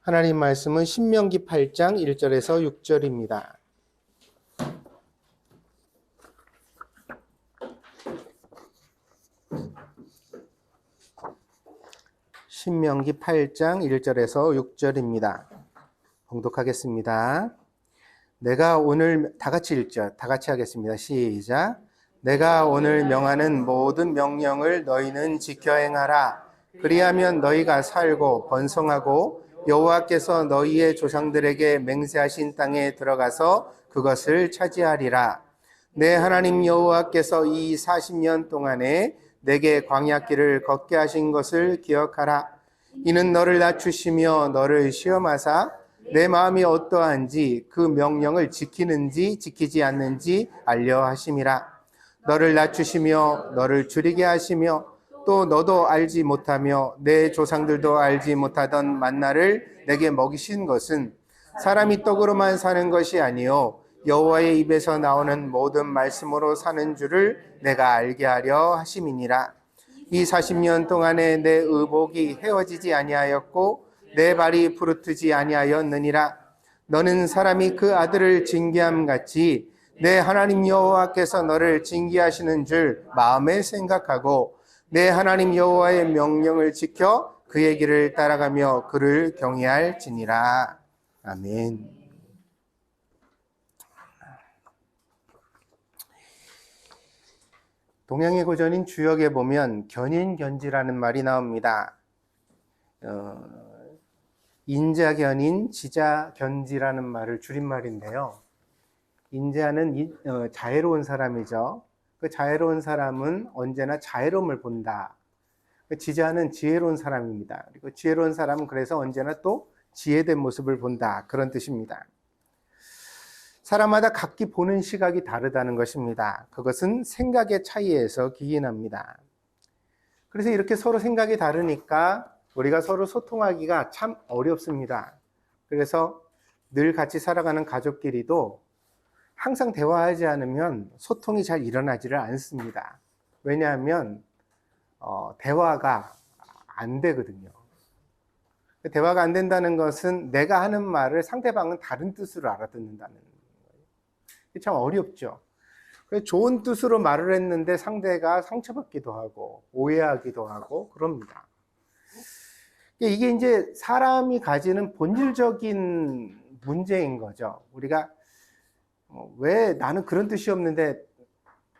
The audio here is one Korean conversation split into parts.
하나님 말씀은 신명기 8장 1절에서 6절입니다. 신명기 8장 1절에서 6절입니다. 봉독하겠습니다. 내가 오늘 다 같이 1절, 다 같이 하겠습니다. 시작. 내가 오늘 명하는 모든 명령을 너희는 지켜 행하라. 그리하면 너희가 살고 번성하고 여호와께서 너희의 조상들에게 맹세하신 땅에 들어가서 그것을 차지하리라. 내 하나님 여호와께서 이 40년 동안에 내게 광야길을 걷게 하신 것을 기억하라. 이는 너를 낮추시며 너를 시험하사 내 마음이 어떠한지 그 명령을 지키는지 지키지 않는지 알려 하심이라. 너를 낮추시며 너를 줄이게 하시며 또 너도 알지 못하며 내 조상들도 알지 못하던 만나를 내게 먹이신 것은 사람이 떡으로만 사는 것이 아니요 여호와의 입에서 나오는 모든 말씀으로 사는 줄을 내가 알게 하려 하심이니라. 이 40년 동안에 내 의복이 헤어지지 아니하였고 내 발이 부르트지 아니하였느니라. 너는 사람이 그 아들을 징계함 같이 내 하나님 여호와께서 너를 징계하시는 줄 마음에 생각하고 내 하나님 여호와의 명령을 지켜 그의 길을 따라가며 그를 경외할지니라. 아멘. 동양의 고전인 주역에 보면 견인견지라는 말이 나옵니다. 인자견인, 지자견지라는 말을 줄임말인데요. 인자는 자애로운 사람이죠. 그 자애로운 사람은 언제나 자애로움을 본다. 지자는 지혜로운 사람입니다. 그리고 지혜로운 사람은 그래서 언제나 또 지혜된 모습을 본다. 그런 뜻입니다. 사람마다 각기 보는 시각이 다르다는 것입니다. 그것은 생각의 차이에서 기인합니다. 그래서 이렇게 서로 생각이 다르니까 우리가 서로 소통하기가 참 어렵습니다. 그래서 늘 같이 살아가는 가족끼리도 항상 대화하지 않으면 소통이 잘 일어나지를 않습니다. 왜냐하면 대화가 안 되거든요. 대화가 안 된다는 것은 내가 하는 말을 상대방은 다른 뜻으로 알아듣는다는 거예요. 참 어렵죠. 좋은 뜻으로 말을 했는데 상대가 상처받기도 하고 오해하기도 하고 그럽니다. 이게 이제 사람이 가지는 본질적인 문제인 거죠. 우리가 왜 나는 그런 뜻이 없는데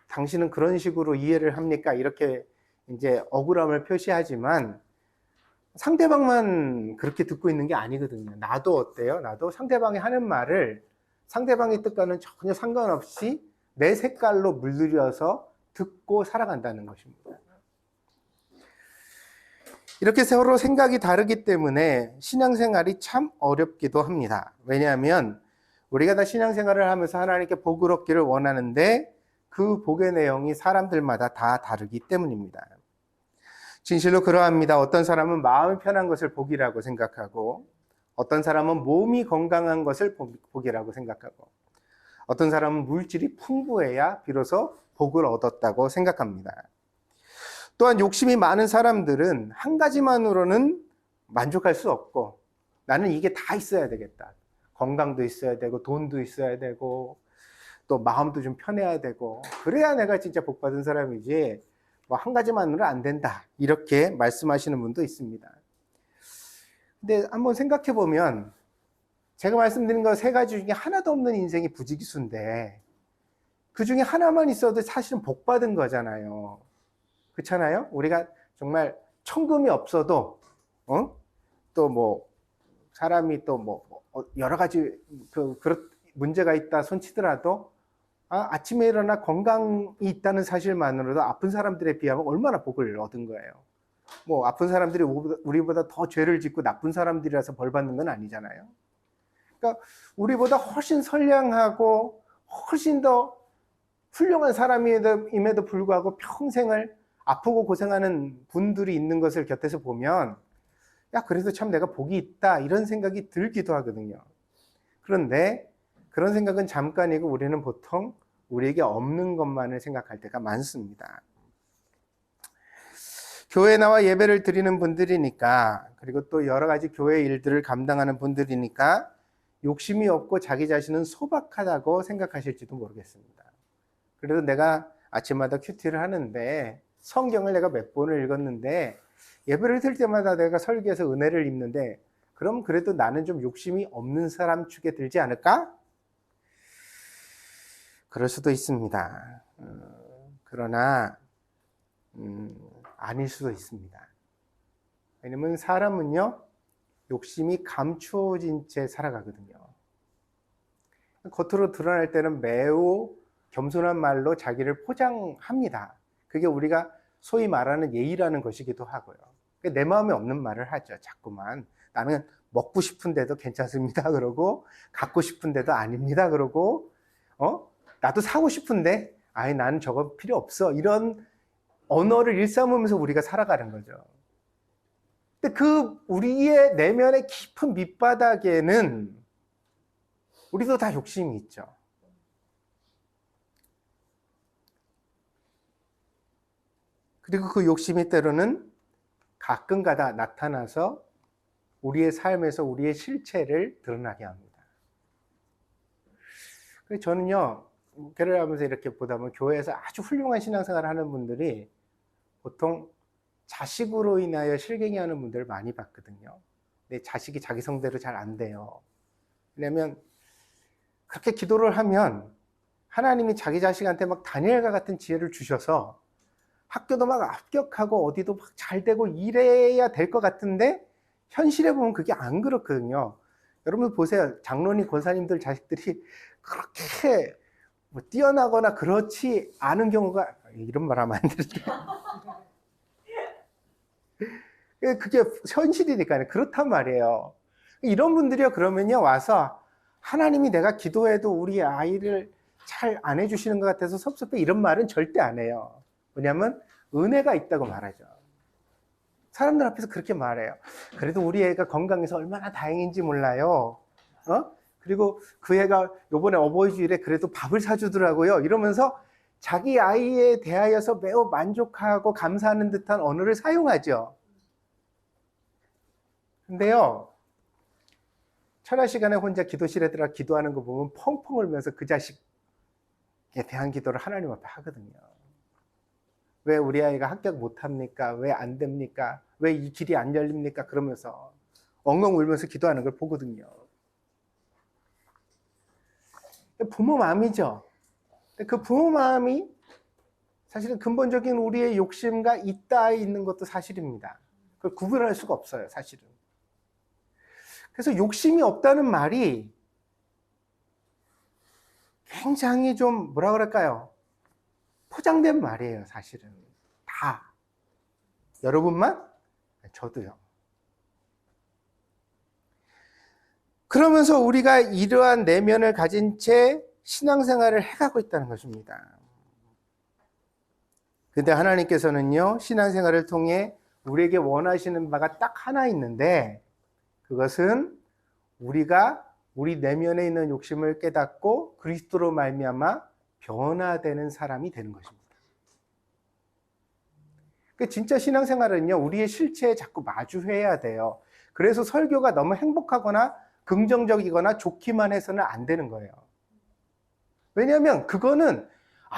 당신은 그런 식으로 이해를 합니까? 이렇게 이제 억울함을 표시하지만 상대방만 그렇게 듣고 있는 게 아니거든요. 나도 어때요? 나도 상대방이 하는 말을 상대방의 뜻과는 전혀 상관없이 내 색깔로 물들여서 듣고 살아간다는 것입니다. 이렇게 서로 생각이 다르기 때문에 신앙생활이 참 어렵기도 합니다. 왜냐하면 우리가 다 신앙생활을 하면서 하나님께 복을 얻기를 원하는데 그 복의 내용이 사람들마다 다 다르기 때문입니다. 진실로 그러합니다. 어떤 사람은 마음이 편한 것을 복이라고 생각하고 어떤 사람은 몸이 건강한 것을 복이라고 생각하고 어떤 사람은 물질이 풍부해야 비로소 복을 얻었다고 생각합니다. 또한 욕심이 많은 사람들은 한 가지만으로는 만족할 수 없고 나는 이게 다 있어야 되겠다. 건강도 있어야 되고 돈도 있어야 되고 또 마음도 좀 편해야 되고 그래야 내가 진짜 복 받은 사람이지 뭐 한 가지만으로는 안 된다. 이렇게 말씀하시는 분도 있습니다. 근데 한번 생각해 보면 제가 말씀드린 거 세 가지 중에 하나도 없는 인생이 부지기수인데 그 중에 하나만 있어도 사실은 복 받은 거잖아요. 그렇잖아요? 우리가 정말 천금이 없어도 또 뭐 사람이 또 뭐 여러 가지 그런 문제가 있다 손치더라도 아침에 일어나 건강이 있다는 사실만으로도 아픈 사람들에 비하면 얼마나 복을 얻은 거예요. 뭐 아픈 사람들이 우리보다 더 죄를 짓고 나쁜 사람들이라서 벌 받는 건 아니잖아요. 그러니까 우리보다 훨씬 선량하고 훨씬 더 훌륭한 사람임에도 불구하고 평생을 아프고 고생하는 분들이 있는 것을 곁에서 보면 그래도 참 내가 복이 있다 이런 생각이 들기도 하거든요. 그런데 그런 생각은 잠깐이고 우리는 보통 우리에게 없는 것만을 생각할 때가 많습니다. 교회 나와 예배를 드리는 분들이니까, 그리고 또 여러 가지 교회 일들을 감당하는 분들이니까 욕심이 없고 자기 자신은 소박하다고 생각하실지도 모르겠습니다. 그래도 내가 아침마다 큐티를 하는데 성경을 내가 몇 번을 읽었는데 예배를 드릴 때마다 내가 설교에서 은혜를 입는데 그럼 그래도 나는 좀 욕심이 없는 사람 축에 들지 않을까? 그럴 수도 있습니다. 그러나 아닐 수도 있습니다. 왜냐면 사람은요, 욕심이 감추어진 채 살아가거든요. 겉으로 드러날 때는 매우 겸손한 말로 자기를 포장합니다. 그게 우리가 소위 말하는 예의라는 것이기도 하고요. 내 마음에 없는 말을 하죠. 자꾸만 나는 먹고 싶은데도 괜찮습니다 그러고, 갖고 싶은데도 아닙니다 그러고, 나도 사고 싶은데 아니 나는 저거 필요 없어, 이런 언어를 일삼으면서 우리가 살아가는 거죠. 근데 그 우리의 내면의 깊은 밑바닥에는 우리도 다 욕심이 있죠. 그리고 그 욕심이 때로는 가끔가다 나타나서 우리의 삶에서 우리의 실체를 드러나게 합니다. 그래서 저는요, 교회를 하면서 이렇게 보다 보면 교회에서 아주 훌륭한 신앙생활을 하는 분들이 보통 자식으로 인하여 실갱이 하는 분들을 많이 봤거든요. 근데 자식이 자기 성대로 잘 안 돼요. 왜냐면 그렇게 기도를 하면 하나님이 자기 자식한테 막 다니엘과 같은 지혜를 주셔서 학교도 막 합격하고 어디도 막 잘 되고 이래야 될 것 같은데 현실에 보면 그게 안 그렇거든요. 여러분 보세요. 장로님, 권사님들 자식들이 그렇게 뭐 뛰어나거나 그렇지 않은 경우가, 이런 말 하면 안 되는데 그게 현실이니까요. 그렇단 말이에요. 이런 분들이요, 그러면요 와서 하나님이 내가 기도해도 우리 아이를 잘 안 해주시는 것 같아서 섭섭해, 이런 말은 절대 안 해요. 왜냐하면 은혜가 있다고 말하죠. 사람들 앞에서 그렇게 말해요. 그래도 우리 애가 건강해서 얼마나 다행인지 몰라요. 그리고 그 애가 요번에 어버이주일에 그래도 밥을 사주더라고요. 이러면서 자기 아이에 대하여서 매우 만족하고 감사하는 듯한 언어를 사용하죠. 근데요, 철야 시간에 혼자 기도실에 들어가 기도하는 거 보면 펑펑 울면서 그 자식에 대한 기도를 하나님 앞에 하거든요. 왜 우리 아이가 합격 못합니까? 왜 안 됩니까? 왜 이 길이 안 열립니까? 그러면서 엉엉 울면서 기도하는 걸 보거든요. 부모 마음이죠. 그 부모 마음이 사실은 근본적인 우리의 욕심과 있다에 있는 것도 사실입니다. 그걸 구분할 수가 없어요, 사실은. 그래서 욕심이 없다는 말이 굉장히 좀 뭐라 그럴까요? 포장된 말이에요, 사실은. 다. 여러분만? 저도요. 그러면서 우리가 이러한 내면을 가진 채 신앙생활을 해가고 있다는 것입니다. 근데 하나님께서는요, 신앙생활을 통해 우리에게 원하시는 바가 딱 하나 있는데, 그것은 우리가 우리 내면에 있는 욕심을 깨닫고 그리스도로 말미암아 변화되는 사람이 되는 것입니다. 진짜 신앙생활은요, 우리의 실체에 자꾸 마주해야 돼요. 그래서 설교가 너무 행복하거나 긍정적이거나 좋기만 해서는 안 되는 거예요. 왜냐하면 그거는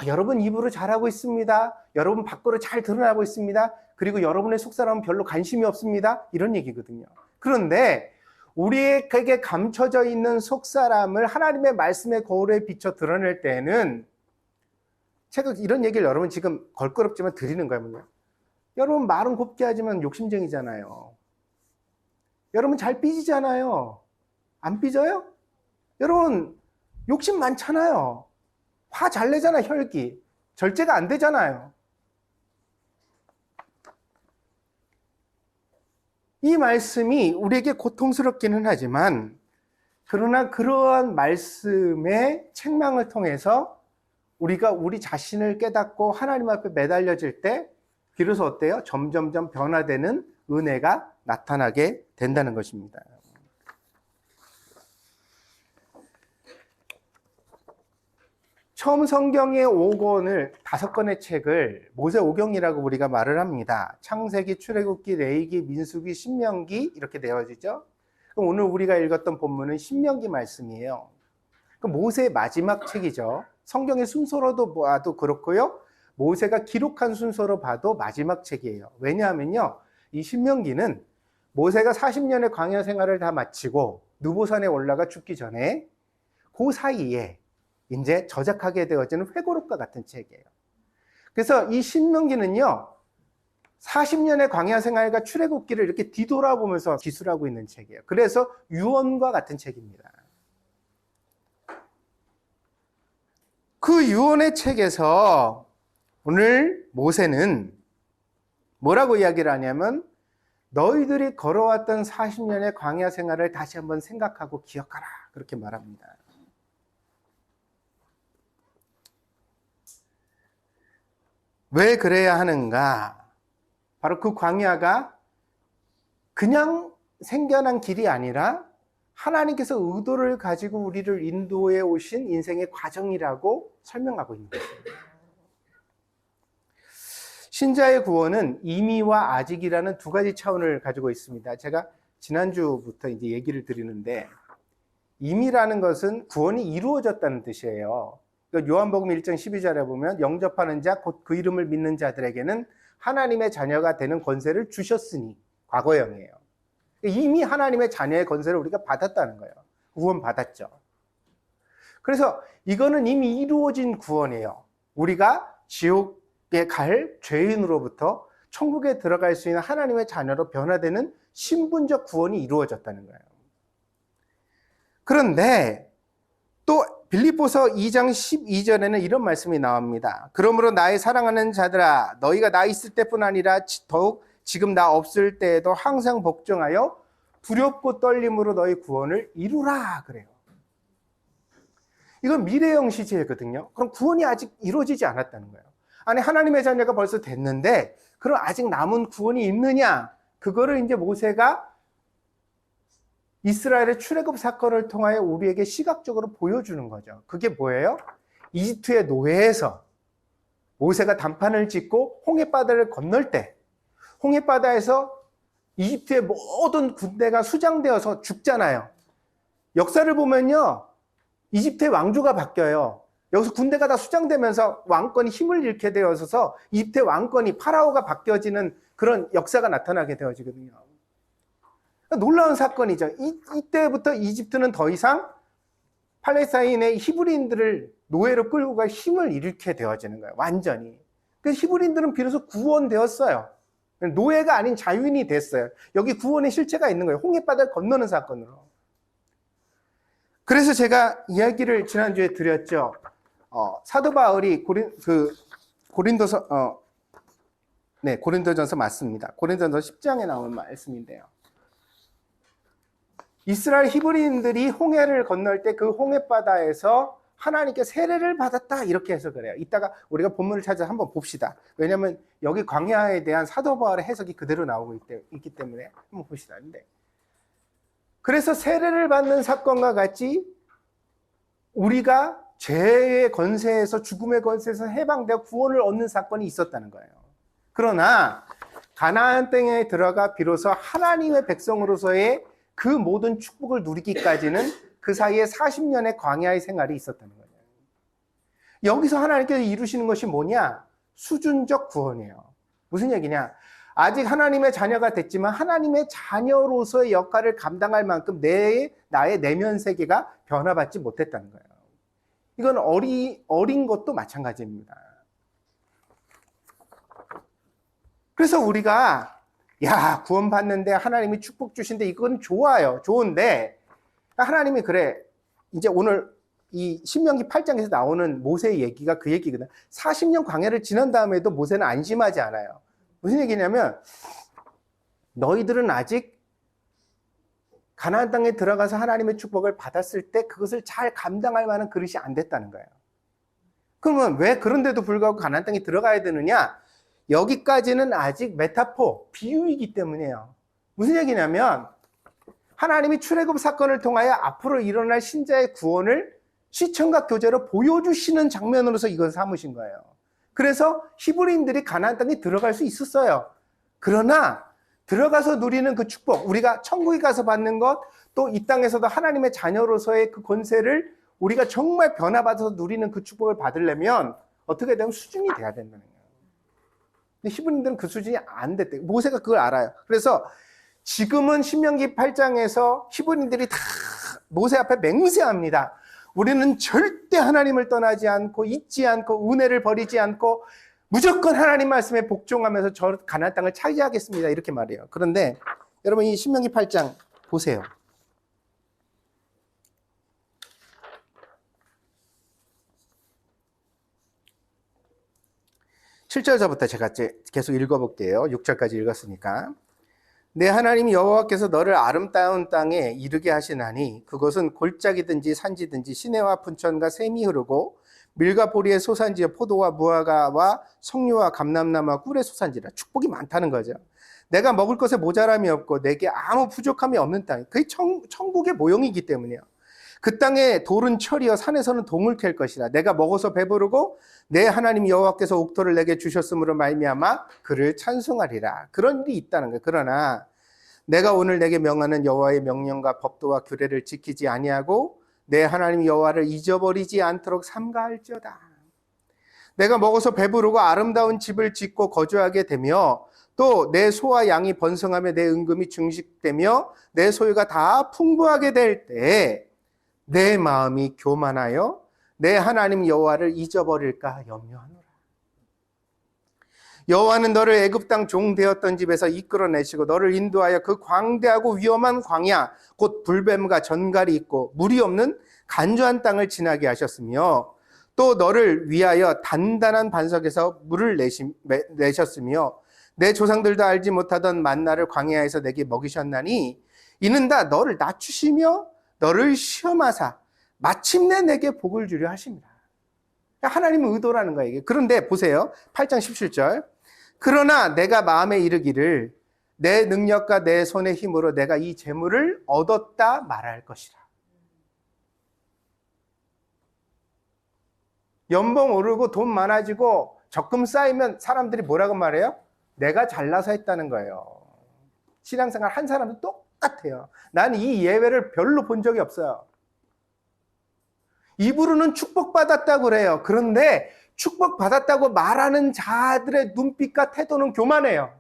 여러분 입으로 잘하고 있습니다, 여러분 밖으로 잘 드러나고 있습니다, 그리고 여러분의 속사람은 별로 관심이 없습니다, 이런 얘기거든요. 그런데 우리에게 감춰져 있는 속사람을 하나님의 말씀의 거울에 비춰 드러낼 때는, 제가 이런 얘기를 여러분 지금 걸끄럽지만 드리는 거예요. 여러분 말은 곱게 하지만 욕심쟁이잖아요. 여러분 잘 삐지잖아요. 안 삐져요? 여러분 욕심 많잖아요. 화 잘 내잖아요. 혈기. 절제가 안 되잖아요. 이 말씀이 우리에게 고통스럽기는 하지만, 그러나 그러한 말씀의 책망을 통해서 우리가 우리 자신을 깨닫고 하나님 앞에 매달려질 때 비로소 어때요? 점점점 변화되는 은혜가 나타나게 된다는 것입니다. 처음 성경의 5권을 5권의 책을 모세 오경이라고 우리가 말을 합니다. 창세기, 출애굽기, 레위기, 민수기, 신명기 이렇게 되어지죠. 그럼 오늘 우리가 읽었던 본문은 신명기 말씀이에요. 모세의 마지막 책이죠. 성경의 순서로도 봐도 그렇고요. 모세가 기록한 순서로 봐도 마지막 책이에요. 왜냐하면요, 이 신명기는 모세가 40년의 광야 생활을 다 마치고 느보산에 올라가 죽기 전에 그 사이에 이제 저작하게 되어지는 회고록과 같은 책이에요. 그래서 이 신명기는요, 40년의 광야 생활과 출애굽기를 이렇게 뒤돌아보면서 기술하고 있는 책이에요. 그래서 유언과 같은 책입니다. 그 유언의 책에서 오늘 모세는 뭐라고 이야기를 하냐면, 너희들이 걸어왔던 40년의 광야 생활을 다시 한번 생각하고 기억하라, 그렇게 말합니다. 왜 그래야 하는가? 바로 그 광야가 그냥 생겨난 길이 아니라 하나님께서 의도를 가지고 우리를 인도해 오신 인생의 과정이라고 설명하고 있는 것입니다. 신자의 구원은 임의와 아직이라는 두 가지 차원을 가지고 있습니다. 제가 지난주부터 이제 얘기를 드리는데, 임의라는 것은 구원이 이루어졌다는 뜻이에요. 요한복음 1장 12절에 보면 영접하는 자 곧 그 이름을 믿는 자들에게는 하나님의 자녀가 되는 권세를 주셨으니, 과거형이에요. 이미 하나님의 자녀의 권세를 우리가 받았다는 거예요. 구원 받았죠. 그래서 이거는 이미 이루어진 구원이에요. 우리가 지옥에 갈 죄인으로부터 천국에 들어갈 수 있는 하나님의 자녀로 변화되는 신분적 구원이 이루어졌다는 거예요. 그런데 또 빌립보서 2장 12절에는 이런 말씀이 나옵니다. 그러므로 나의 사랑하는 자들아, 너희가 나 있을 때뿐 아니라 더욱 지금 나 없을 때에도 항상 복종하여 두렵고 떨림으로 너희 구원을 이루라, 그래요. 이건 미래형 시제거든요. 그럼 구원이 아직 이루어지지 않았다는 거예요. 아니, 하나님의 자녀가 벌써 됐는데 그럼 아직 남은 구원이 있느냐? 그거를 이제 모세가 이스라엘의 출애굽 사건을 통하여 우리에게 시각적으로 보여주는 거죠. 그게 뭐예요? 이집트의 노예에서 모세가 단판을 짓고 홍해바다를 건널 때, 홍해바다에서 이집트의 모든 군대가 수장되어서 죽잖아요. 역사를 보면요, 이집트의 왕조가 바뀌어요. 여기서 군대가 다 수장되면서 왕권이 힘을 잃게 되어서 이집트의 왕권이 파라오가 바뀌어지는 그런 역사가 나타나게 되어지거든요. 놀라운 사건이죠. 이때부터 이집트는 더 이상 팔레스타인의 히브리인들을 노예로 끌고 갈 힘을 잃게 되어지는 거예요. 완전히. 그래서 히브리인들은 비로소 구원되었어요. 노예가 아닌 자유인이 됐어요. 여기 구원의 실체가 있는 거예요. 홍해바다를 건너는 사건으로. 그래서 제가 이야기를 지난주에 드렸죠. 사도 바울이 고린도전서 맞습니다. 고린도전서 10장에 나온 말씀인데요. 이스라엘 히브리인들이 홍해를 건널 때 그 홍해바다에서 하나님께 세례를 받았다, 이렇게 해서 그래요. 이따가 우리가 본문을 찾아서 한번 봅시다. 왜냐하면 여기 광야에 대한 사도 바울의 해석이 그대로 나오고 있기 때문에 한번 봅시다. 근데 그래서 세례를 받는 사건과 같이 우리가 죄의 권세에서, 죽음의 권세에서 해방되어 구원을 얻는 사건이 있었다는 거예요. 그러나 가나안 땅에 들어가 비로소 하나님의 백성으로서의 그 모든 축복을 누리기까지는 그 사이에 40년의 광야의 생활이 있었다는 거예요. 여기서 하나님께서 이루시는 것이 뭐냐? 수준적 구원이에요. 무슨 얘기냐? 아직 하나님의 자녀가 됐지만 하나님의 자녀로서의 역할을 감당할 만큼 나의 내면 세계가 변화받지 못했다는 거예요. 이건 어린 것도 마찬가지입니다. 그래서 우리가 구원받는데 하나님이 축복 주신데 이건 좋아요. 좋은데 하나님이 그래, 이제 오늘 이 신명기 8장에서 나오는 모세의 얘기가 그 얘기거든. 40년 광야를 지난 다음에도 모세는 안심하지 않아요. 무슨 얘기냐면, 너희들은 아직 가나안 땅에 들어가서 하나님의 축복을 받았을 때 그것을 잘 감당할 만한 그릇이 안 됐다는 거예요. 그러면 왜 그런데도 불구하고 가나안 땅에 들어가야 되느냐? 여기까지는 아직 메타포, 비유이기 때문이에요. 무슨 얘기냐면, 하나님이 출애굽 사건을 통하여 앞으로 일어날 신자의 구원을 시청각 교제로 보여주시는 장면으로서 이걸 삼으신 거예요. 그래서 히브리인들이 가나안 땅에 들어갈 수 있었어요. 그러나 들어가서 누리는 그 축복, 우리가 천국에 가서 받는 것, 또 이 땅에서도 하나님의 자녀로서의 그 권세를 우리가 정말 변화받아서 누리는 그 축복을 받으려면 어떻게 되면 수준이 돼야 된다는 거예요. 근데 히브리인들은 그 수준이 안 됐대요. 모세가 그걸 알아요. 그래서 지금은 신명기 8장에서 히브리인들이 다 모세 앞에 맹세합니다. 우리는 절대 하나님을 떠나지 않고 잊지 않고 은혜를 버리지 않고 무조건 하나님 말씀에 복종하면서 저 가나안 땅을 차지하겠습니다. 이렇게 말해요. 그런데 여러분 이 신명기 8장 보세요. 7절부터 제가 계속 읽어볼게요. 6절까지 읽었으니까. 내 하나님 여호와께서 너를 아름다운 땅에 이르게 하시나니 그것은 골짜기든지 산지든지 시내와 분천과 샘이 흐르고 밀과 보리의 소산지여 포도와 무화과와 석류와 감람나무와 꿀의 소산지라. 축복이 많다는 거죠. 내가 먹을 것에 모자람이 없고 내게 아무 부족함이 없는 땅. 그게 천국의 모형이기 때문이에요. 그 땅에 돌은 철이여 산에서는 동을 캘 것이라. 내가 먹어서 배부르고 내 하나님 여호와께서 옥토를 내게 주셨으므로 말미암아 그를 찬송하리라. 그런 일이 있다는 거예요. 그러나 내가 오늘 내게 명하는 여호와의 명령과 법도와 규례를 지키지 아니하고 내 하나님 여호와를 잊어버리지 않도록 삼가할지어다. 내가 먹어서 배부르고 아름다운 집을 짓고 거주하게 되며 또 내 소와 양이 번성하며 내 은금이 증식되며 내 소유가 다 풍부하게 될 때 내 마음이 교만하여 내 하나님 여호와를 잊어버릴까 염려하노라. 여호와는 너를 애굽 땅 종 되었던 집에서 이끌어내시고 너를 인도하여 그 광대하고 위험한 광야 곧 불뱀과 전갈이 있고 물이 없는 간조한 땅을 지나게 하셨으며 또 너를 위하여 단단한 반석에서 물을 내셨으며 내 조상들도 알지 못하던 만나를 광야에서 내게 먹이셨나니 이는 다 너를 낮추시며 너를 시험하사 마침내 내게 복을 주려 하십니다. 하나님의 의도라는 거예요. 이게. 그런데 보세요. 8장 17절. 그러나 내가 마음에 이르기를 내 능력과 내 손의 힘으로 내가 이 재물을 얻었다 말할 것이라. 연봉 오르고 돈 많아지고 적금 쌓이면 사람들이 뭐라고 말해요? 내가 잘나서 했다는 거예요. 신앙생활 한 사람도 똑같아요. 나는 이 예외를 별로 본 적이 없어요. 입으로는 축복받았다고 그래요. 그런데 축복받았다고 말하는 자들의 눈빛과 태도는 교만해요.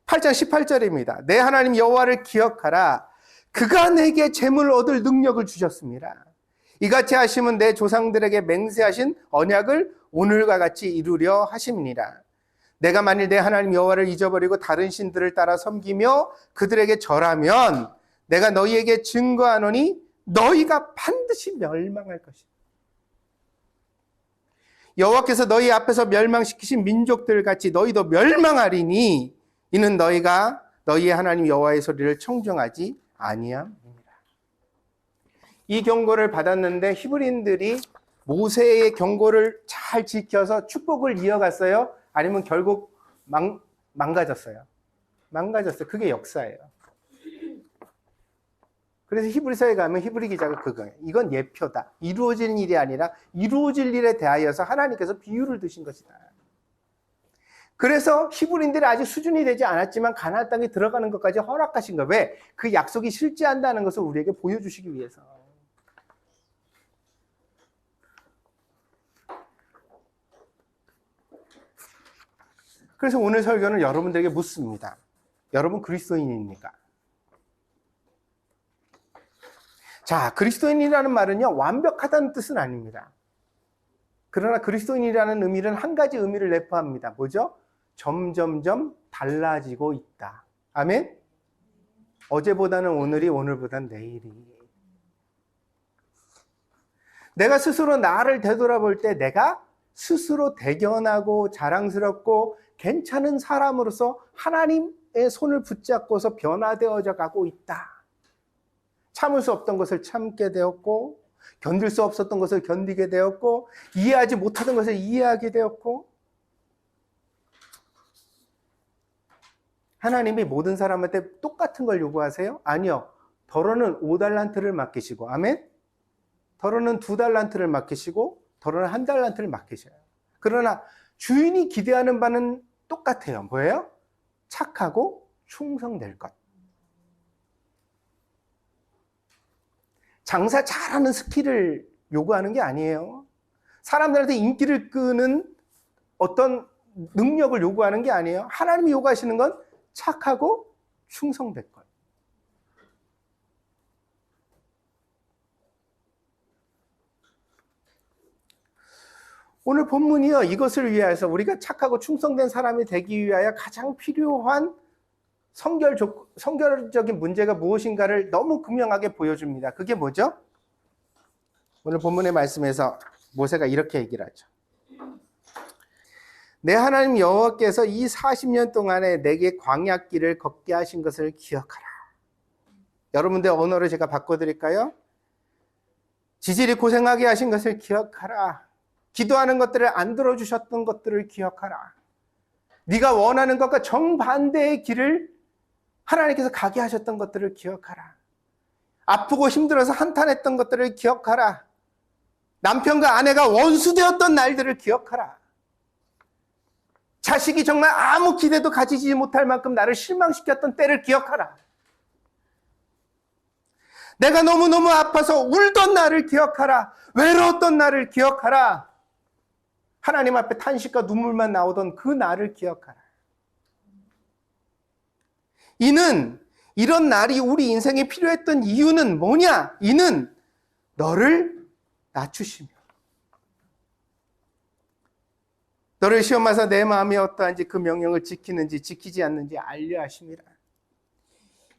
(8장 18절입니다) 내 하나님 여호와를 기억하라. 그가 내게 재물을 얻을 능력을 주셨습니다. 이같이 하시면 내 조상들에게 맹세하신 언약을 오늘과 같이 이루려 하심이니라. 내가 만일 내 하나님 여호와를 잊어버리고 다른 신들을 따라 섬기며 그들에게 절하면 내가 너희에게 증거하노니 너희가 반드시 멸망할 것이다. 여호와께서 너희 앞에서 멸망시키신 민족들 같이 너희도 멸망하리니 이는 너희가 너희의 하나님 여호와의 소리를 청종하지 아니함입니다. 이 경고를 받았는데 히브리인들이 모세의 경고를 잘 지켜서 축복을 이어갔어요? 아니면 결국 망가졌어요? 망가졌어요. 그게 역사예요. 그래서 히브리서에 가면 히브리 기자가 그거예요. 이건 예표다. 이루어지는 일이 아니라 이루어질 일에 대하여서 하나님께서 비유를 드신 것이다. 그래서 히브리인들이 아직 수준이 되지 않았지만 가나안 땅에 들어가는 것까지 허락하신 거예요. 왜? 그 약속이 실제한다는 것을 우리에게 보여주시기 위해서. 그래서 오늘 설교는 여러분들에게 묻습니다. 여러분 그리스도인입니까? 자, 그리스도인이라는 말은요, 완벽하다는 뜻은 아닙니다. 그러나 그리스도인이라는 의미는 한 가지 의미를 내포합니다. 뭐죠? 점점점 달라지고 있다. 아멘? 어제보다는 오늘이, 오늘보다는 내일이. 내가 스스로 나를 되돌아볼 때 내가 스스로 대견하고 자랑스럽고 괜찮은 사람으로서 하나님의 손을 붙잡고서 변화되어져 가고 있다. 참을 수 없던 것을 참게 되었고, 견딜 수 없었던 것을 견디게 되었고, 이해하지 못하던 것을 이해하게 되었고, 하나님이 모든 사람한테 똑같은 걸 요구하세요? 아니요. 더러는 5달란트를 맡기시고, 아멘? 더러는 2달란트를 맡기시고, 더러는 1달란트를 맡기셔요. 그러나 주인이 기대하는 바는 똑같아요. 뭐예요? 착하고 충성될 것. 장사 잘하는 스킬을 요구하는 게 아니에요. 사람들한테 인기를 끄는 어떤 능력을 요구하는 게 아니에요. 하나님이 요구하시는 건 착하고 충성될 것. 오늘 본문이요, 이것을 위하여서 우리가 착하고 충성된 사람이 되기 위하여 가장 필요한 성결적인 문제가 무엇인가를 너무 극명하게 보여줍니다. 그게 뭐죠? 오늘 본문의 말씀에서 모세가 이렇게 얘기를 하죠. 내 하나님 여호와께서 이 40년 동안에 내게 광야길을 걷게 하신 것을 기억하라. 여러분들 언어를 제가 바꿔드릴까요? 지질이 고생하게 하신 것을 기억하라. 기도하는 것들을 안 들어주셨던 것들을 기억하라. 네가 원하는 것과 정반대의 길을 하나님께서 가게 하셨던 것들을 기억하라. 아프고 힘들어서 한탄했던 것들을 기억하라. 남편과 아내가 원수되었던 날들을 기억하라. 자식이 정말 아무 기대도 가지지 못할 만큼 나를 실망시켰던 때를 기억하라. 내가 너무너무 아파서 울던 날을 기억하라. 외로웠던 날을 기억하라. 하나님 앞에 탄식과 눈물만 나오던 그 날을 기억하라. 이는 이런 날이 우리 인생에 필요했던 이유는 뭐냐? 이는 너를 낮추시며 너를 시험하사 내 마음이 어떠한지 그 명령을 지키는지 지키지 않는지 알려 하심이라.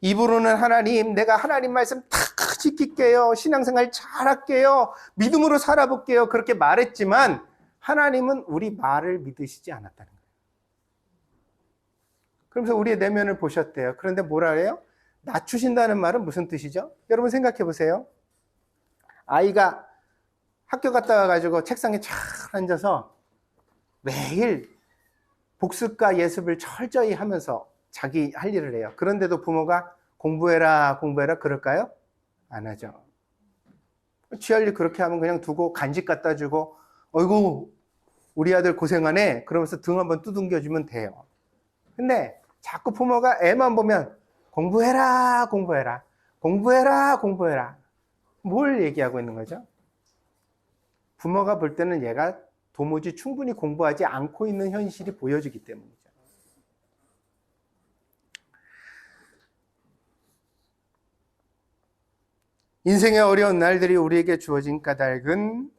입으로는 하나님, 내가 하나님 말씀 다 지킬게요. 신앙생활 잘할게요. 믿음으로 살아볼게요. 그렇게 말했지만 하나님은 우리 말을 믿으시지 않았다는 거예요. 그러면서 우리의 내면을 보셨대요. 그런데 뭐라 해요? 낮추신다는 말은 무슨 뜻이죠? 여러분 생각해 보세요. 아이가 학교 갔다 와가지고 책상에 잘 앉아서 매일 복습과 예습을 철저히 하면서 자기 할 일을 해요. 그런데도 부모가 공부해라 공부해라 그럴까요? 안 하죠. 쥐할 일 그렇게 하면 그냥 두고 간식 갖다 주고 어이구 우리 아들 고생하네 그러면서 등 한번 두둥겨주면 돼요. 근데 자꾸 부모가 애만 보면 공부해라 공부해라 공부해라 공부해라 뭘 얘기하고 있는 거죠? 부모가 볼 때는 얘가 도무지 충분히 공부하지 않고 있는 현실이 보여지기 때문이죠. 인생의 어려운 날들이 우리에게 주어진 까닭은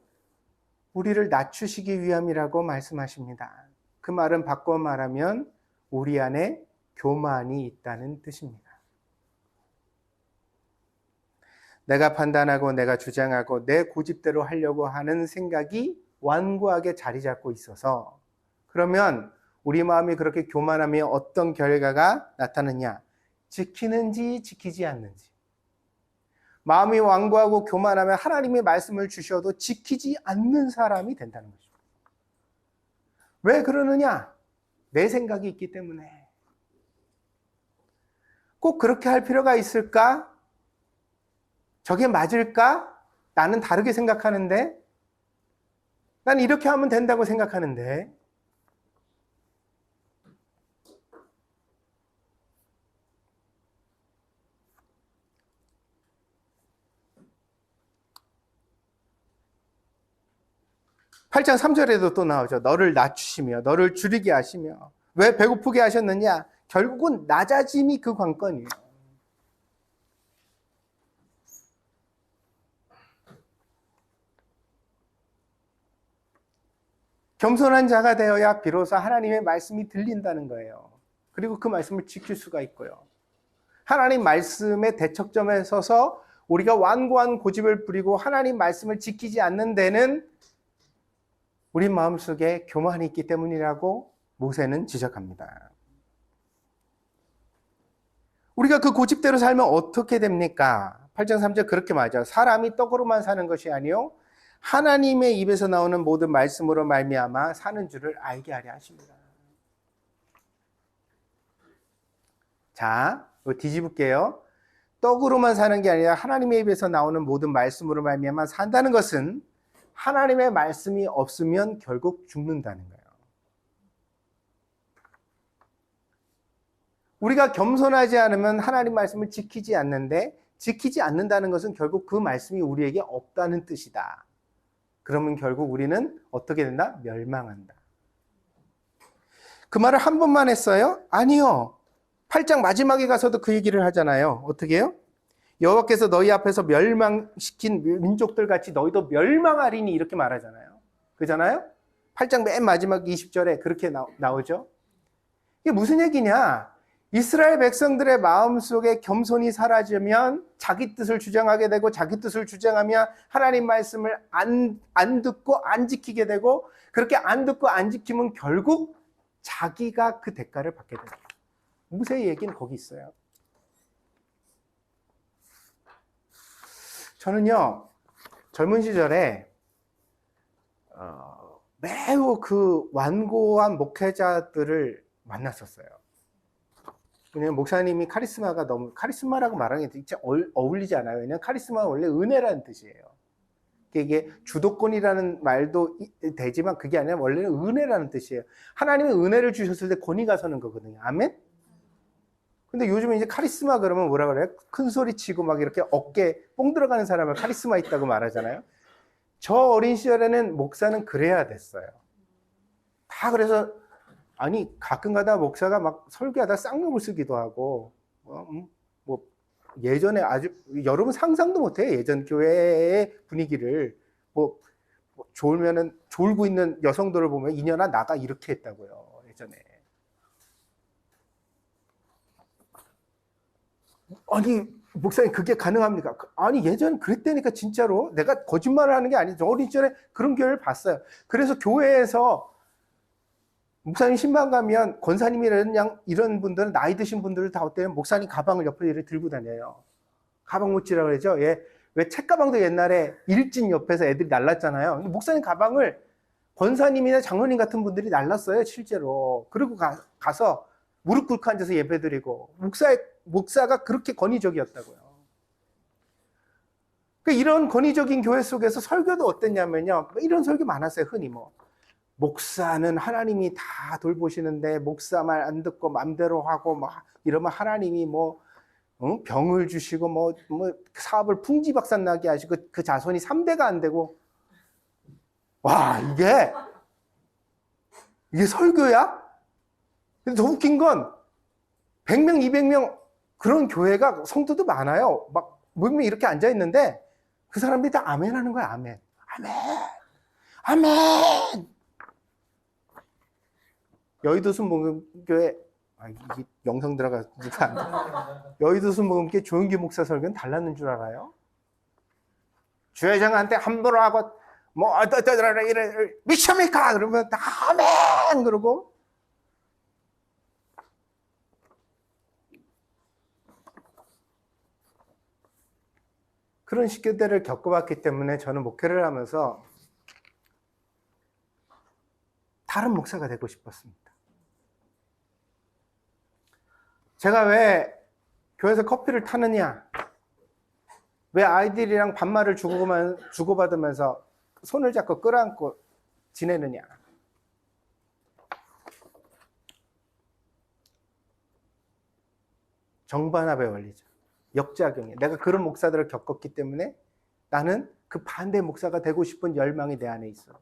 우리를 낮추시기 위함이라고 말씀하십니다. 그 말은 바꿔 말하면 우리 안에 교만이 있다는 뜻입니다. 내가 판단하고 내가 주장하고 내 고집대로 하려고 하는 생각이 완고하게 자리 잡고 있어서 그러면 우리 마음이 그렇게 교만하면 어떤 결과가 나타나냐? 지키는지 지키지 않는지. 마음이 완고하고 교만하면 하나님의 말씀을 주셔도 지키지 않는 사람이 된다는 거죠. 왜 그러느냐? 내 생각이 있기 때문에. 꼭 그렇게 할 필요가 있을까? 저게 맞을까? 나는 다르게 생각하는데 난 이렇게 하면 된다고 생각하는데 팔 장 3절에도 또 나오죠. 너를 낮추시며 너를 줄이게 하시며 왜 배고프게 하셨느냐? 결국은 낮아짐이 그 관건이에요. 겸손한 자가 되어야 비로소 하나님의 말씀이 들린다는 거예요. 그리고 그 말씀을 지킬 수가 있고요. 하나님 말씀의 대척점에 서서 우리가 완고한 고집을 부리고 하나님 말씀을 지키지 않는 데는 우리 마음속에 교만이 있기 때문이라고 모세는 지적합니다. 우리가 그 고집대로 살면 어떻게 됩니까? 8장 3절 그렇게 말하죠. 사람이 떡으로만 사는 것이 아니요 하나님의 입에서 나오는 모든 말씀으로 말미암아 사는 줄을 알게 하려 하십니다. 자, 이거 뒤집을게요. 떡으로만 사는 게 아니라 하나님의 입에서 나오는 모든 말씀으로 말미암아 산다는 것은 하나님의 말씀이 없으면 결국 죽는다는 거예요. 우리가 겸손하지 않으면 하나님 말씀을 지키지 않는데, 지키지 않는다는 것은 결국 그 말씀이 우리에게 없다는 뜻이다. 그러면 결국 우리는 어떻게 된다? 멸망한다. 그 말을 한 번만 했어요? 아니요. 8장 마지막에 가서도 그 얘기를 하잖아요. 어떻게 해요? 여호와께서 너희 앞에서 멸망시킨 민족들 같이 너희도 멸망하리니 이렇게 말하잖아요. 그잖아요? 8장 맨 마지막 20절에 그렇게 나오죠. 이게 무슨 얘기냐? 이스라엘 백성들의 마음속에 겸손이 사라지면 자기 뜻을 주장하게 되고, 자기 뜻을 주장하면 하나님 말씀을 안 듣고 안 지키게 되고, 그렇게 안 듣고 안 지키면 결국 자기가 그 대가를 받게 됩니다. 모세의 얘기는 거기 있어요. 저는요, 젊은 시절에 매우 그 완고한 목회자들을 만났었어요. 왜냐면 목사님이 카리스마가 너무, 카리스마라고 말하는 게 진짜 어울리지 않아요. 왜냐면 카리스마는 원래 은혜라는 뜻이에요. 이게 주도권이라는 말도 되지만 그게 아니라 원래는 은혜라는 뜻이에요. 하나님은 은혜를 주셨을 때 권위가 서는 거거든요. 아멘? 근데 요즘에 이제 카리스마 그러면 뭐라 그래요? 큰 소리 치고 막 이렇게 어깨 뽕 들어가는 사람을 카리스마 있다고 말하잖아요. 저 어린 시절에는 목사는 그래야 됐어요. 다 그래서, 아니, 가끔 가다 목사가 막 설교하다 쌍욕을 쓰기도 하고, 뭐, 예전에 아주, 여러분 상상도 못해요. 예전 교회의 분위기를. 졸고 있는 여성들을 보면 이년아 나가 이렇게 했다고요. 예전에. 아니, 목사님 그게 가능합니까? 아니, 예전 그랬다니까 진짜로. 내가 거짓말을 하는 게 아니죠. 어린 시절에 그런 교회를 봤어요. 그래서 교회에서 목사님 신방 가면 권사님이라는 이런 분들은, 나이 드신 분들을 다 어때요? 목사님 가방을 옆에 들고 다녀요. 가방 못지라 그러죠. 예. 왜 책가방도 옛날에 일진 옆에서 애들이 날랐잖아요. 목사님 가방을 권사님이나 장로님 같은 분들이 날랐어요, 실제로. 그리고 가서 무릎 꿇고 앉아서 예배드리고, 목사가 그렇게 권위적이었다고요. 그러니까 이런 권위적인 교회 속에서 설교도 어땠냐면요, 이런 설교 많았어요. 흔히 목사는 하나님이 다 돌보시는데 목사 말 안 듣고 맘대로 하고 이러면 하나님이 병을 주시고 사업을 풍지박산나게 하시고 그 자손이 3대가 안 되고. 와, 이게 설교야? 근데 더 웃긴 건 100명, 200명 그런 교회가 성도도 많아요. 몇 명 이렇게 앉아 있는데 그 사람들이 다 아멘 하는 거야. 아멘. 아멘. 아멘. 여의도 순복음교회, 이게 영상 들어가니까 안 돼. 여의도 순복음교회 조영기 목사 설교는 달랐는 줄 알아요? 주회장한테 함부로 하고 이래 미칩니까? 그러면 다 아멘 그러고. 그런 시대를 겪어봤기 때문에 저는 목회를 하면서 다른 목사가 되고 싶었습니다. 제가 왜 교회에서 커피를 타느냐? 왜 아이들이랑 반말을 주고받으면서 손을 잡고 끌어안고 지내느냐? 정반합의 원리죠. 역작용이에요. 내가 그런 목사들을 겪었기 때문에 나는 그 반대 목사가 되고 싶은 열망이 내 안에 있어.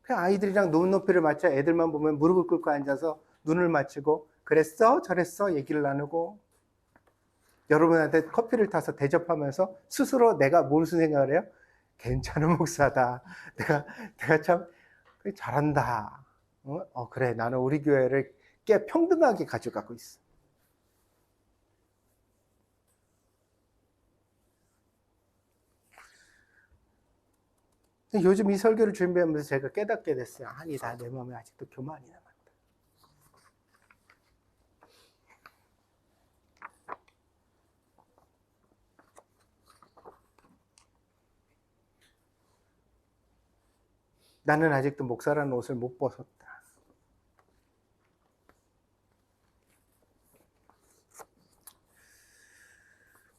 그냥 아이들이랑 눈높이를 맞춰 애들만 보면 무릎을 꿇고 앉아서 눈을 맞추고 그랬어? 저랬어? 얘기를 나누고, 여러분한테 커피를 타서 대접하면서 스스로 내가 무슨 생각을 해요? 괜찮은 목사다. 내가 참 잘한다. 그래, 나는 우리 교회를 꽤 평등하게 가져가고 있어. 요즘 이 설교를 준비하면서 제가 깨닫게 됐어요. 아니, 내 마음에 아직도 교만이 남았다. 나는 아직도 목사라는 옷을 못 벗었다.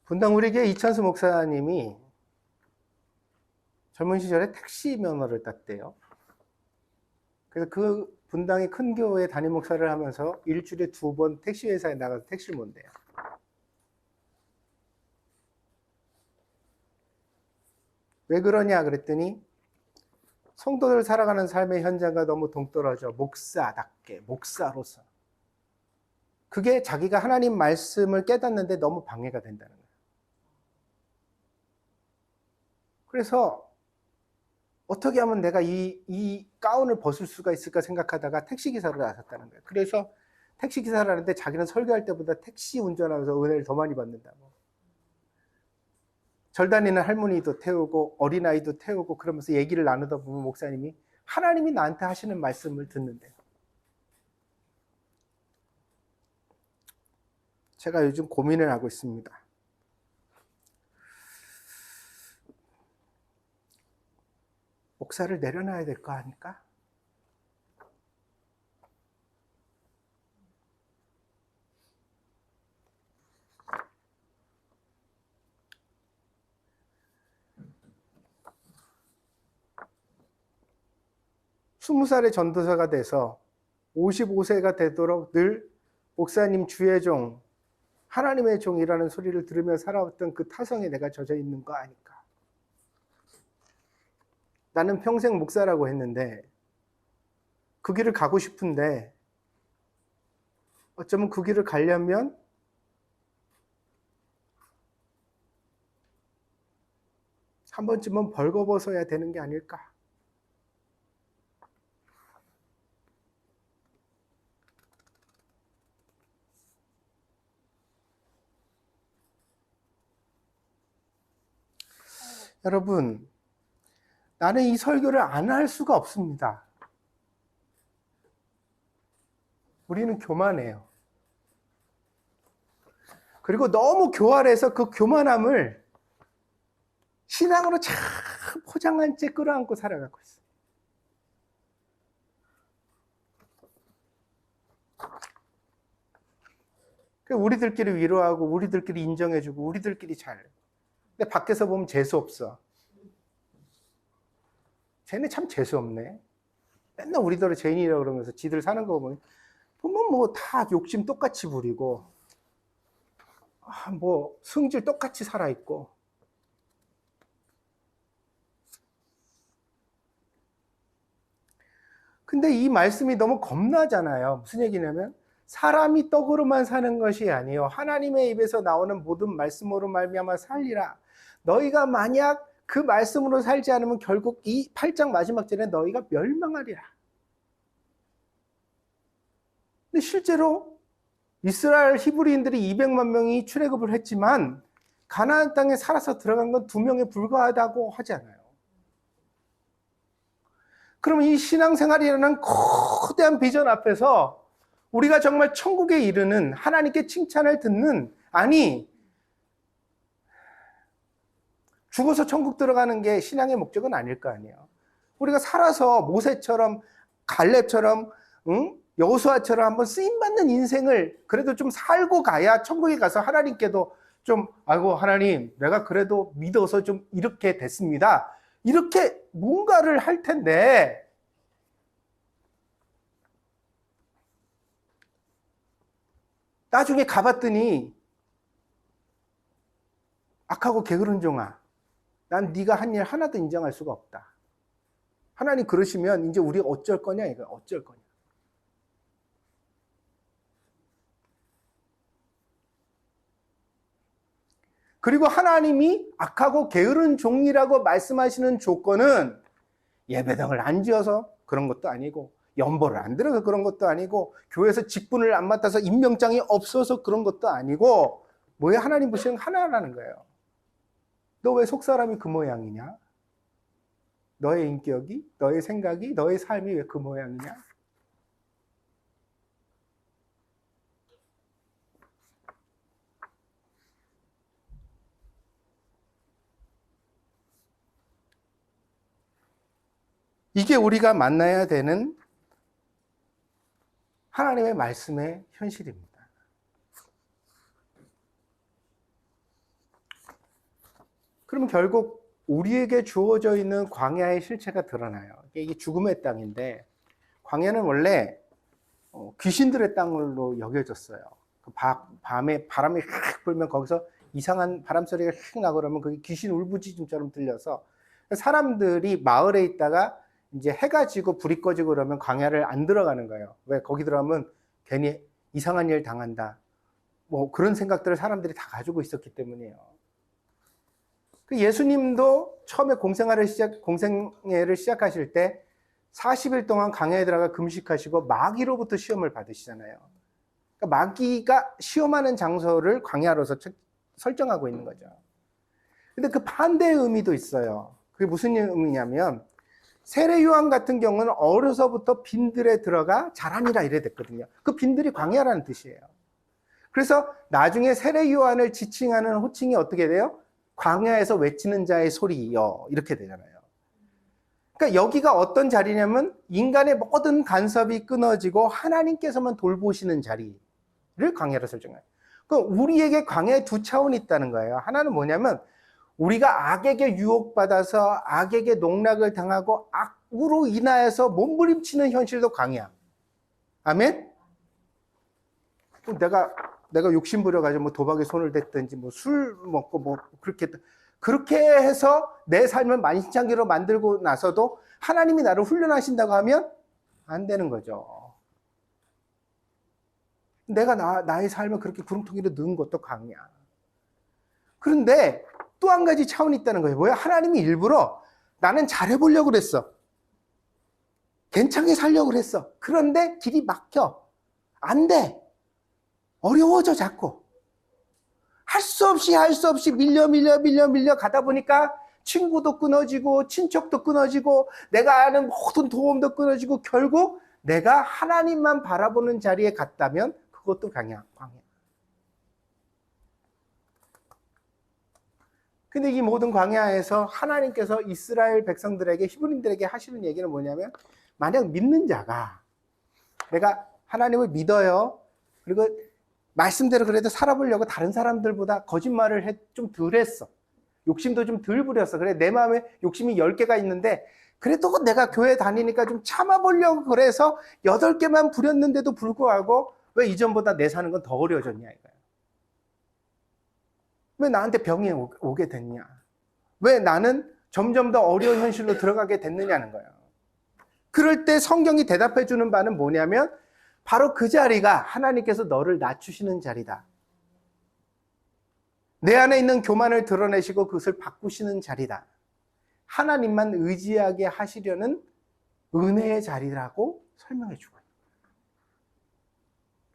분당 우리 교회 이찬수 목사님이 젊은 시절에 택시 면허를 땄대요. 그래서 그 분당의 큰 교회 담임 목사를 하면서 일주일에 2번 택시 회사에 나가서 택시를 몬대요. 왜 그러냐 그랬더니 성도들 살아가는 삶의 현장과 너무 동떨어져 목사답게 목사로서 그게 자기가 하나님 말씀을 깨닫는데 너무 방해가 된다는 거예요. 그래서 어떻게 하면 내가 이 가운을 벗을 수가 있을까 생각하다가 택시기사로 나섰다는 거예요. 그래서 택시기사를 하는데 자기는 설교할 때보다 택시 운전하면서 은혜를 더 많이 받는다고. 절 다니는 할머니도 태우고 어린아이도 태우고 그러면서 얘기를 나누다 보면 목사님이 하나님이 나한테 하시는 말씀을 듣는데요. 제가 요즘 고민을 하고 있습니다. 목사를 내려놔야 될 거 아닐까? 스무 살의 전도사가 돼서 55세가 되도록 늘 목사님 주의 종, 하나님의 종이라는 소리를 들으며 살아왔던 그 타성에 내가 젖어 있는 거 아닐까? 나는 평생 목사라고 했는데 그 길을 가고 싶은데 어쩌면 그 길을 가려면 한 번쯤은 벌거벗어야 되는 게 아닐까? 여러분, 나는 이 설교를 안 할 수가 없습니다. 우리는 교만해요. 그리고 너무 교활해서 그 교만함을 신앙으로 잘 포장한 채 끌어안고 살아가고 있어요. 우리들끼리 위로하고 우리들끼리 인정해주고 우리들끼리 잘. 근데 밖에서 보면 재수없어. 쟤네 참 재수없네. 맨날 우리들을 죄인이라고 그러면서 지들 사는 거 보면 뭐 다 욕심 똑같이 부리고 뭐 성질 똑같이 살아있고. 근데 이 말씀이 너무 겁나잖아요. 무슨 얘기냐면 사람이 떡으로만 사는 것이 아니요 하나님의 입에서 나오는 모든 말씀으로 말미암아 살리라. 너희가 만약 그 말씀으로 살지 않으면 결국 이 8장 마지막 절에 너희가 멸망하리라. 근데 실제로 이스라엘 히브리인들이 200만 명이 출애굽을 했지만 가나안 땅에 살아서 들어간 건 2명에 불과하다고 하지 않아요. 그럼 이 신앙생활이라는 거대한 비전 앞에서 우리가 정말 천국에 이르는 하나님께 칭찬을 듣는 아니 죽어서 천국 들어가는 게 신앙의 목적은 아닐 거 아니에요. 우리가 살아서 모세처럼 갈렙처럼 여호수아처럼 한번 쓰임받는 인생을 그래도 좀 살고 가야 천국에 가서 하나님께도 좀 아이고 하나님 내가 그래도 믿어서 좀 이렇게 됐습니다. 이렇게 뭔가를 할 텐데 나중에 가봤더니 악하고 게으른 종아 난 네가 한 일 하나도 인정할 수가 없다. 하나님 그러시면 이제 우리가 어쩔 거냐 이거 어쩔 거냐. 그리고 하나님이 악하고 게으른 종이라고 말씀하시는 조건은 예배당을 안 지어서 그런 것도 아니고 연보를 안 들어서 그런 것도 아니고 교회에서 직분을 안 맡아서 임명장이 없어서 그런 것도 아니고 뭐야 하나님 보시는 하나라는 거예요. 너 왜 속사람이 그 모양이냐? 너의 인격이, 너의 생각이, 너의 삶이 왜 그 모양이냐? 이게 우리가 만나야 되는 하나님의 말씀의 현실입니다. 그럼 결국 우리에게 주어져 있는 광야의 실체가 드러나요. 이게 죽음의 땅인데, 광야는 원래 귀신들의 땅으로 여겨졌어요. 밤에 바람이 휙 불면 거기서 이상한 바람 소리가 휙 나고 그러면 그게 귀신 울부짖음처럼 들려서 사람들이 마을에 있다가 이제 해가 지고 불이 꺼지고 그러면 광야를 안 들어가는 거예요. 왜? 거기 들어가면 괜히 이상한 일 당한다. 뭐 그런 생각들을 사람들이 다 가지고 있었기 때문이에요. 예수님도 처음에 공생애를 시작하실 때 40일 동안 광야에 들어가 금식하시고 마귀로부터 시험을 받으시잖아요. 그러니까 마귀가 시험하는 장소를 광야로서 설정하고 있는 거죠. 근데 그 반대의 의미도 있어요. 그게 무슨 의미냐면 세례 요한 같은 경우는 어려서부터 빈들에 들어가 자라니라 이래 됐거든요. 그 빈들이 광야라는 뜻이에요. 그래서 나중에 세례 요한을 지칭하는 호칭이 어떻게 돼요? 광야에서 외치는 자의 소리요. 이렇게 되잖아요. 그러니까 여기가 어떤 자리냐면 인간의 모든 간섭이 끊어지고 하나님께서만 돌보시는 자리를 광야로 설정해요. 그럼 우리에게 광야에 두 차원이 있다는 거예요. 하나는 뭐냐면 우리가 악에게 유혹받아서 악에게 농락을 당하고 악으로 인하여서 몸부림치는 현실도 광야. 아멘? 내가 욕심 부려가지고 뭐 도박에 손을 댔든지 뭐 술 먹고 뭐 그렇게 해서 내 삶을 만신창기로 만들고 나서도 하나님이 나를 훈련하신다고 하면 안 되는 거죠. 내가 나의 삶을 그렇게 구렁텅이로 넣은 것도 광야. 그런데 또 한 가지 차원이 있다는 거예요. 뭐야? 하나님이 일부러 나는 잘해보려고 그랬어. 괜찮게 살려고 그랬어. 그런데 길이 막혀. 안 돼. 어려워져 자꾸. 할 수 없이 밀려 가다 보니까 친구도 끊어지고 친척도 끊어지고 내가 아는 모든 도움도 끊어지고 결국 내가 하나님만 바라보는 자리에 갔다면 그것도 광야. 근데 이 모든 광야에서 하나님께서 이스라엘 백성들에게 히브리인들에게 하시는 얘기는 뭐냐면 만약 믿는 자가 내가 하나님을 믿어요. 그리고 말씀대로 그래도 살아보려고 다른 사람들보다 거짓말을 좀 덜 했어. 욕심도 좀 덜 부렸어. 그래 내 마음에 욕심이 10개가 있는데 그래도 내가 교회 다니니까 좀 참아보려고 그래서 8개만 부렸는데도 불구하고 왜 이전보다 내 사는 건 더 어려워졌냐 이거야. 왜 나한테 병이 오게 됐냐? 왜 나는 점점 더 어려운 현실로 들어가게 됐느냐는 거예요. 그럴 때 성경이 대답해 주는 바는 뭐냐면 바로 그 자리가 하나님께서 너를 낮추시는 자리다. 내 안에 있는 교만을 드러내시고 그것을 바꾸시는 자리다. 하나님만 의지하게 하시려는 은혜의 자리라고 설명해 주고 있는 거예요.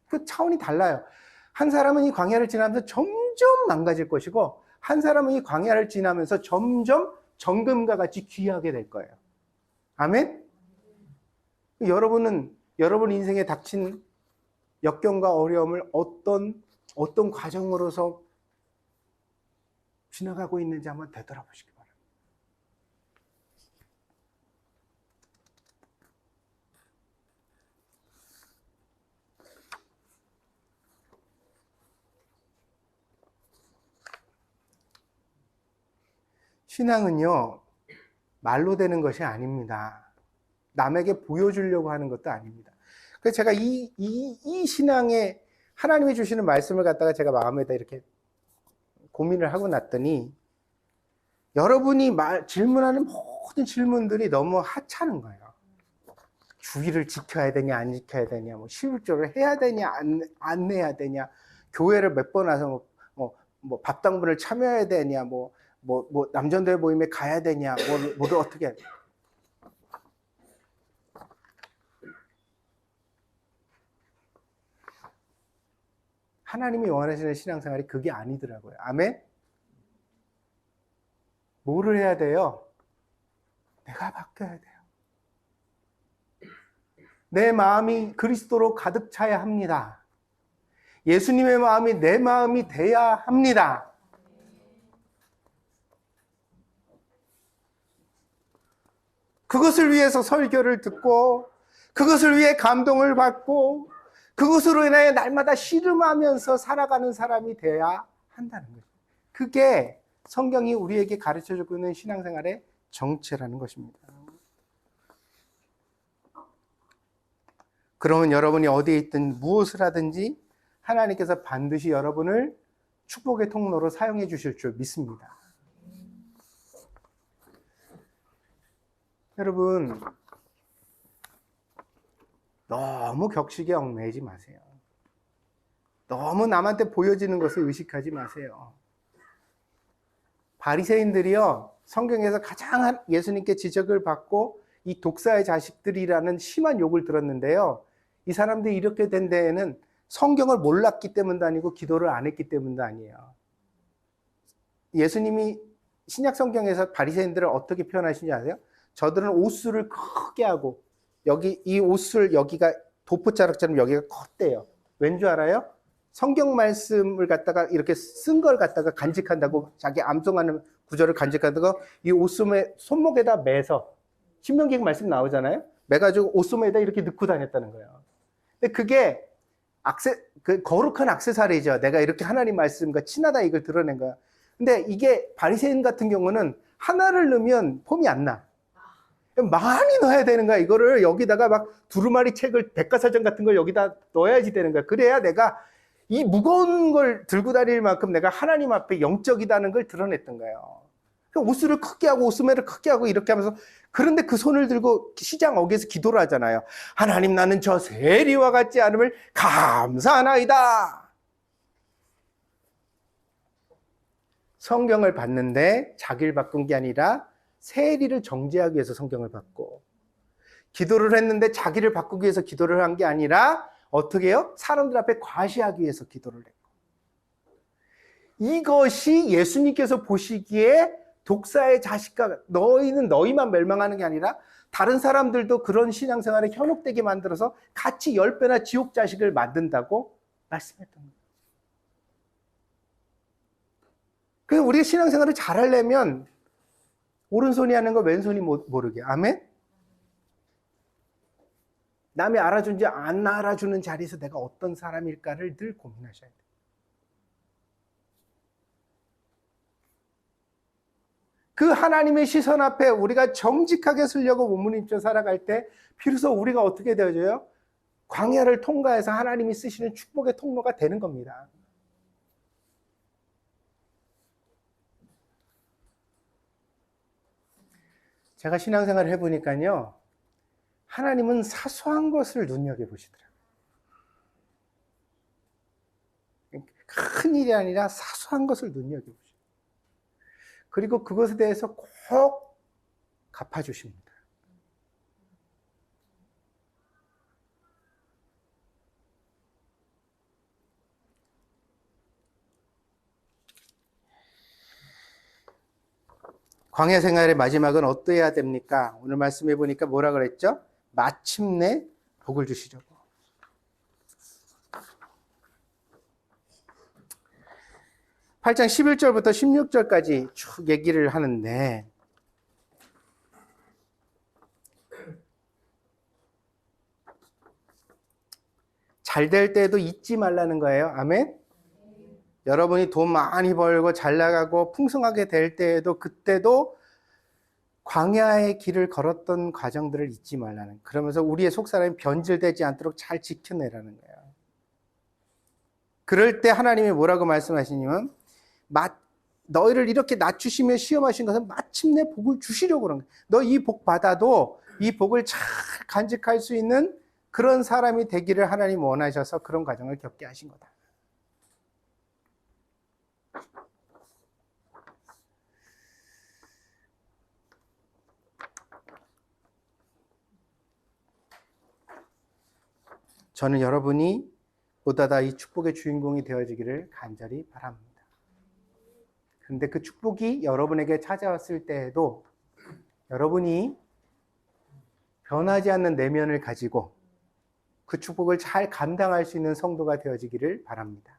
그 차원이 달라요. 한 사람은 이 광야를 지나면서 점점 망가질 것이고 한 사람은 이 광야를 지나면서 점점 정금과 같이 귀하게 될 거예요. 아멘? 여러분 인생에 닥친 역경과 어려움을 어떤 과정으로서 지나가고 있는지 한번 되돌아보시기 바랍니다. 신앙은요, 말로 되는 것이 아닙니다. 남에게 보여주려고 하는 것도 아닙니다. 그래서 제가 이 신앙에 하나님이 주시는 말씀을 갖다가 제가 마음에다 이렇게 고민을 하고 났더니 여러분이 질문하는 모든 질문들이 너무 하찮은 거예요. 주의를 지켜야 되냐 안 지켜야 되냐, 뭐 11조를 해야 되냐 안 해야 되냐, 교회를 몇 번 와서 뭐 밥당분을 참여해야 되냐, 뭐 남전도회 모임에 가야 되냐, 뭐를 어떻게 해야 되냐. 하나님이 원하시는 신앙생활이 그게 아니더라고요. 아멘? 뭐를 해야 돼요? 내가 바뀌어야 돼요. 내 마음이 그리스도로 가득 차야 합니다. 예수님의 마음이 내 마음이 돼야 합니다. 그것을 위해서 설교를 듣고 그것을 위해 감동을 받고 그것으로 인하여 날마다 씨름하면서 살아가는 사람이 돼야 한다는 거죠. 그게 성경이 우리에게 가르쳐주고 있는 신앙생활의 정체라는 것입니다. 그러면 여러분이 어디에 있든 무엇을 하든지 하나님께서 반드시 여러분을 축복의 통로로 사용해 주실 줄 믿습니다. 여러분, 너무 격식에 얽매이지 마세요. 너무 남한테 보여지는 것을 의식하지 마세요. 바리새인들이요, 성경에서 가장 예수님께 지적을 받고 이 독사의 자식들이라는 심한 욕을 들었는데요. 이 사람들이 이렇게 된 데에는 성경을 몰랐기 때문도 아니고 기도를 안 했기 때문도 아니에요. 예수님이 신약 성경에서 바리새인들을 어떻게 표현하시는지 아세요? 저들은 옷술을 크게 하고 여기 이 옷술 여기가 도포자락처럼 여기가 컸대요. 왠 줄 알아요? 성경 말씀을 갖다가 이렇게 쓴 걸 갖다가 간직한다고 자기 암송하는 구절을 간직한다고 이 옷소매 손목에다 매서 신명기 말씀 나오잖아요. 매가지고 옷소매에다 이렇게 넣고 다녔다는 거예요. 근데 그게 거룩한 액세서리죠. 내가 이렇게 하나님 말씀과 친하다 이걸 드러낸 거야. 근데 이게 바리새인 같은 경우는 하나를 넣으면 폼이 안 나. 많이 넣어야 되는 거야. 이거를 여기다가 막 두루마리 책을 백과사전 같은 걸 여기다 넣어야지 되는 거야. 그래야 내가 이 무거운 걸 들고 다닐 만큼 내가 하나님 앞에 영적이다는 걸 드러냈던 거예요. 옷수를 크게 하고 옷소매를 크게 하고 이렇게 하면서 그런데 그 손을 들고 시장 어귀에서 기도를 하잖아요. 하나님 나는 저 세리와 같지 않음을 감사하나이다. 성경을 봤는데 자기를 바꾼 게 아니라 세리를 정죄하기 위해서 성경을 받고 기도를 했는데 자기를 바꾸기 위해서 기도를 한 게 아니라 어떻게 해요? 사람들 앞에 과시하기 위해서 기도를 했고 이것이 예수님께서 보시기에 독사의 자식과 너희는 너희만 멸망하는 게 아니라 다른 사람들도 그런 신앙생활에 현혹되게 만들어서 같이 10배나 지옥 자식을 만든다고 말씀했던 거예요. 그래서 우리가 신앙생활을 잘하려면 오른손이 하는 거 왼손이 모르게. 아멘? 남이 알아준지 안 알아주는 자리에서 내가 어떤 사람일까를 늘 고민하셔야 돼요. 그 하나님의 시선 앞에 우리가 정직하게 쓰려고 몸부림쳐 살아갈 때 비로소 우리가 어떻게 되어져요? 광야를 통과해서 하나님이 쓰시는 축복의 통로가 되는 겁니다. 제가 신앙생활을 해보니까요. 하나님은 사소한 것을 눈여겨보시더라고요. 큰 일이 아니라 사소한 것을 눈여겨보시고 그리고 그것에 대해서 꼭 갚아주십니다. 광야 생활의 마지막은 어떠해야 됩니까? 오늘 말씀해 보니까 뭐라 그랬죠? 마침내 복을 주시려고. 8장 11절부터 16절까지 쭉 얘기를 하는데 잘 될 때도 잊지 말라는 거예요. 아멘? 여러분이 돈 많이 벌고 잘 나가고 풍성하게 될 때에도 그때도 광야의 길을 걸었던 과정들을 잊지 말라는, 그러면서 우리의 속사람이 변질되지 않도록 잘 지켜내라는 거예요. 그럴 때 하나님이 뭐라고 말씀하시냐면 너희를 이렇게 낮추시며 시험하신 것은 마침내 복을 주시려고 그런 거예요. 너 이 복 받아도 이 복을 잘 간직할 수 있는 그런 사람이 되기를 하나님 원하셔서 그런 과정을 겪게 하신 거다. 저는 여러분이 보다다 이 축복의 주인공이 되어지기를 간절히 바랍니다. 그런데 그 축복이 여러분에게 찾아왔을 때에도 여러분이 변하지 않는 내면을 가지고 그 축복을 잘 감당할 수 있는 성도가 되어지기를 바랍니다.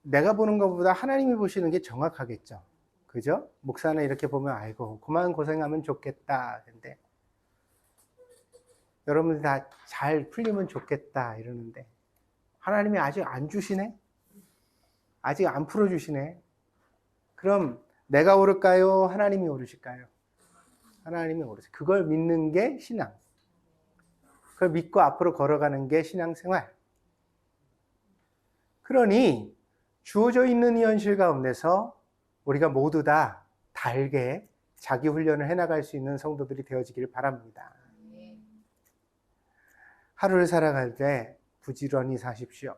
내가 보는 것보다 하나님이 보시는 게 정확하겠죠. 그죠? 목사는 이렇게 보면 아이고 그만 고생하면 좋겠다. 근데 여러분들 다 잘 풀리면 좋겠다 이러는데 하나님이 아직 안 주시네? 아직 안 풀어주시네? 그럼 내가 오를까요? 하나님이 오르실까요? 하나님이 오르세요. 그걸 믿는 게 신앙. 그걸 믿고 앞으로 걸어가는 게 신앙생활. 그러니 주어져 있는 이 현실 가운데서 우리가 모두 다 달게 자기 훈련을 해나갈 수 있는 성도들이 되어지기를 바랍니다. 하루를 살아갈 때 부지런히 사십시오.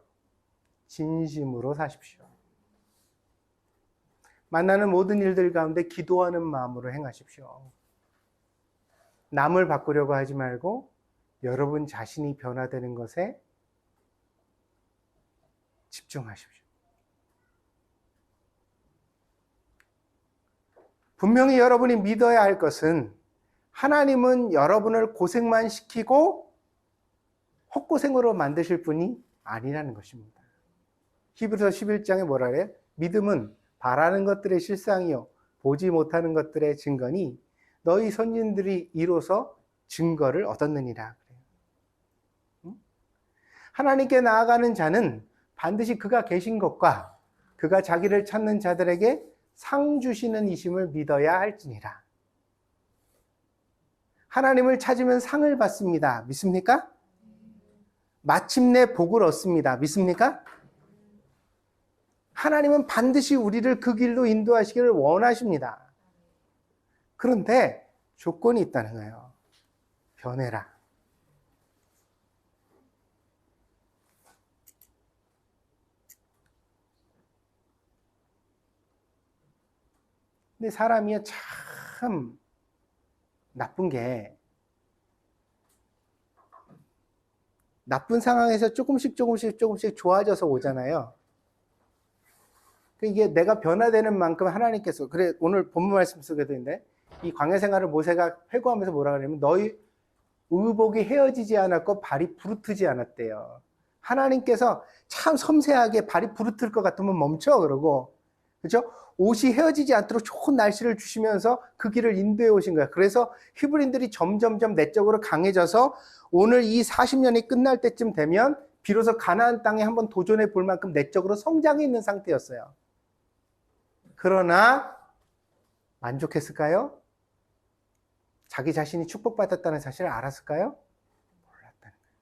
진심으로 사십시오. 만나는 모든 일들 가운데 기도하는 마음으로 행하십시오. 남을 바꾸려고 하지 말고 여러분 자신이 변화되는 것에 집중하십시오. 분명히 여러분이 믿어야 할 것은 하나님은 여러분을 고생만 시키고 헛고생으로 만드실 분이 아니라는 것입니다. 히브리서 11장에 뭐라 그래요? 믿음은 바라는 것들의 실상이요 보지 못하는 것들의 증거니 너희 선진들이 이로써 증거를 얻었느니라. 하나님께 나아가는 자는 반드시 그가 계신 것과 그가 자기를 찾는 자들에게 상 주시는 이심을 믿어야 할지니라. 하나님을 찾으면 상을 받습니다. 믿습니까? 마침내 복을 얻습니다. 믿습니까? 하나님은 반드시 우리를 그 길로 인도하시기를 원하십니다. 그런데 조건이 있다는 거예요. 변해라. 근데 사람이 참 나쁜 게 나쁜 상황에서 조금씩 좋아져서 오잖아요. 이게 내가 변화되는 만큼 하나님께서 그래 오늘 본문 말씀 속에도 있는데 이 광야 생활을 모세가 회고하면서 뭐라 그러냐면 너희 의복이 헤어지지 않았고 발이 부르트지 않았대요. 하나님께서 참 섬세하게 발이 부르틀 것 같으면 멈춰 그러고 그렇죠? 옷이 헤어지지 않도록 좋은 날씨를 주시면서 그 길을 인도해 오신 거예요. 그래서 히브리인들이 점점점 내적으로 강해져서 오늘 이 40년이 끝날 때쯤 되면 비로소 가나안 땅에 한번 도전해 볼 만큼 내적으로 성장해 있는 상태였어요. 그러나 만족했을까요? 자기 자신이 축복받았다는 사실을 알았을까요? 몰랐다는 거예요.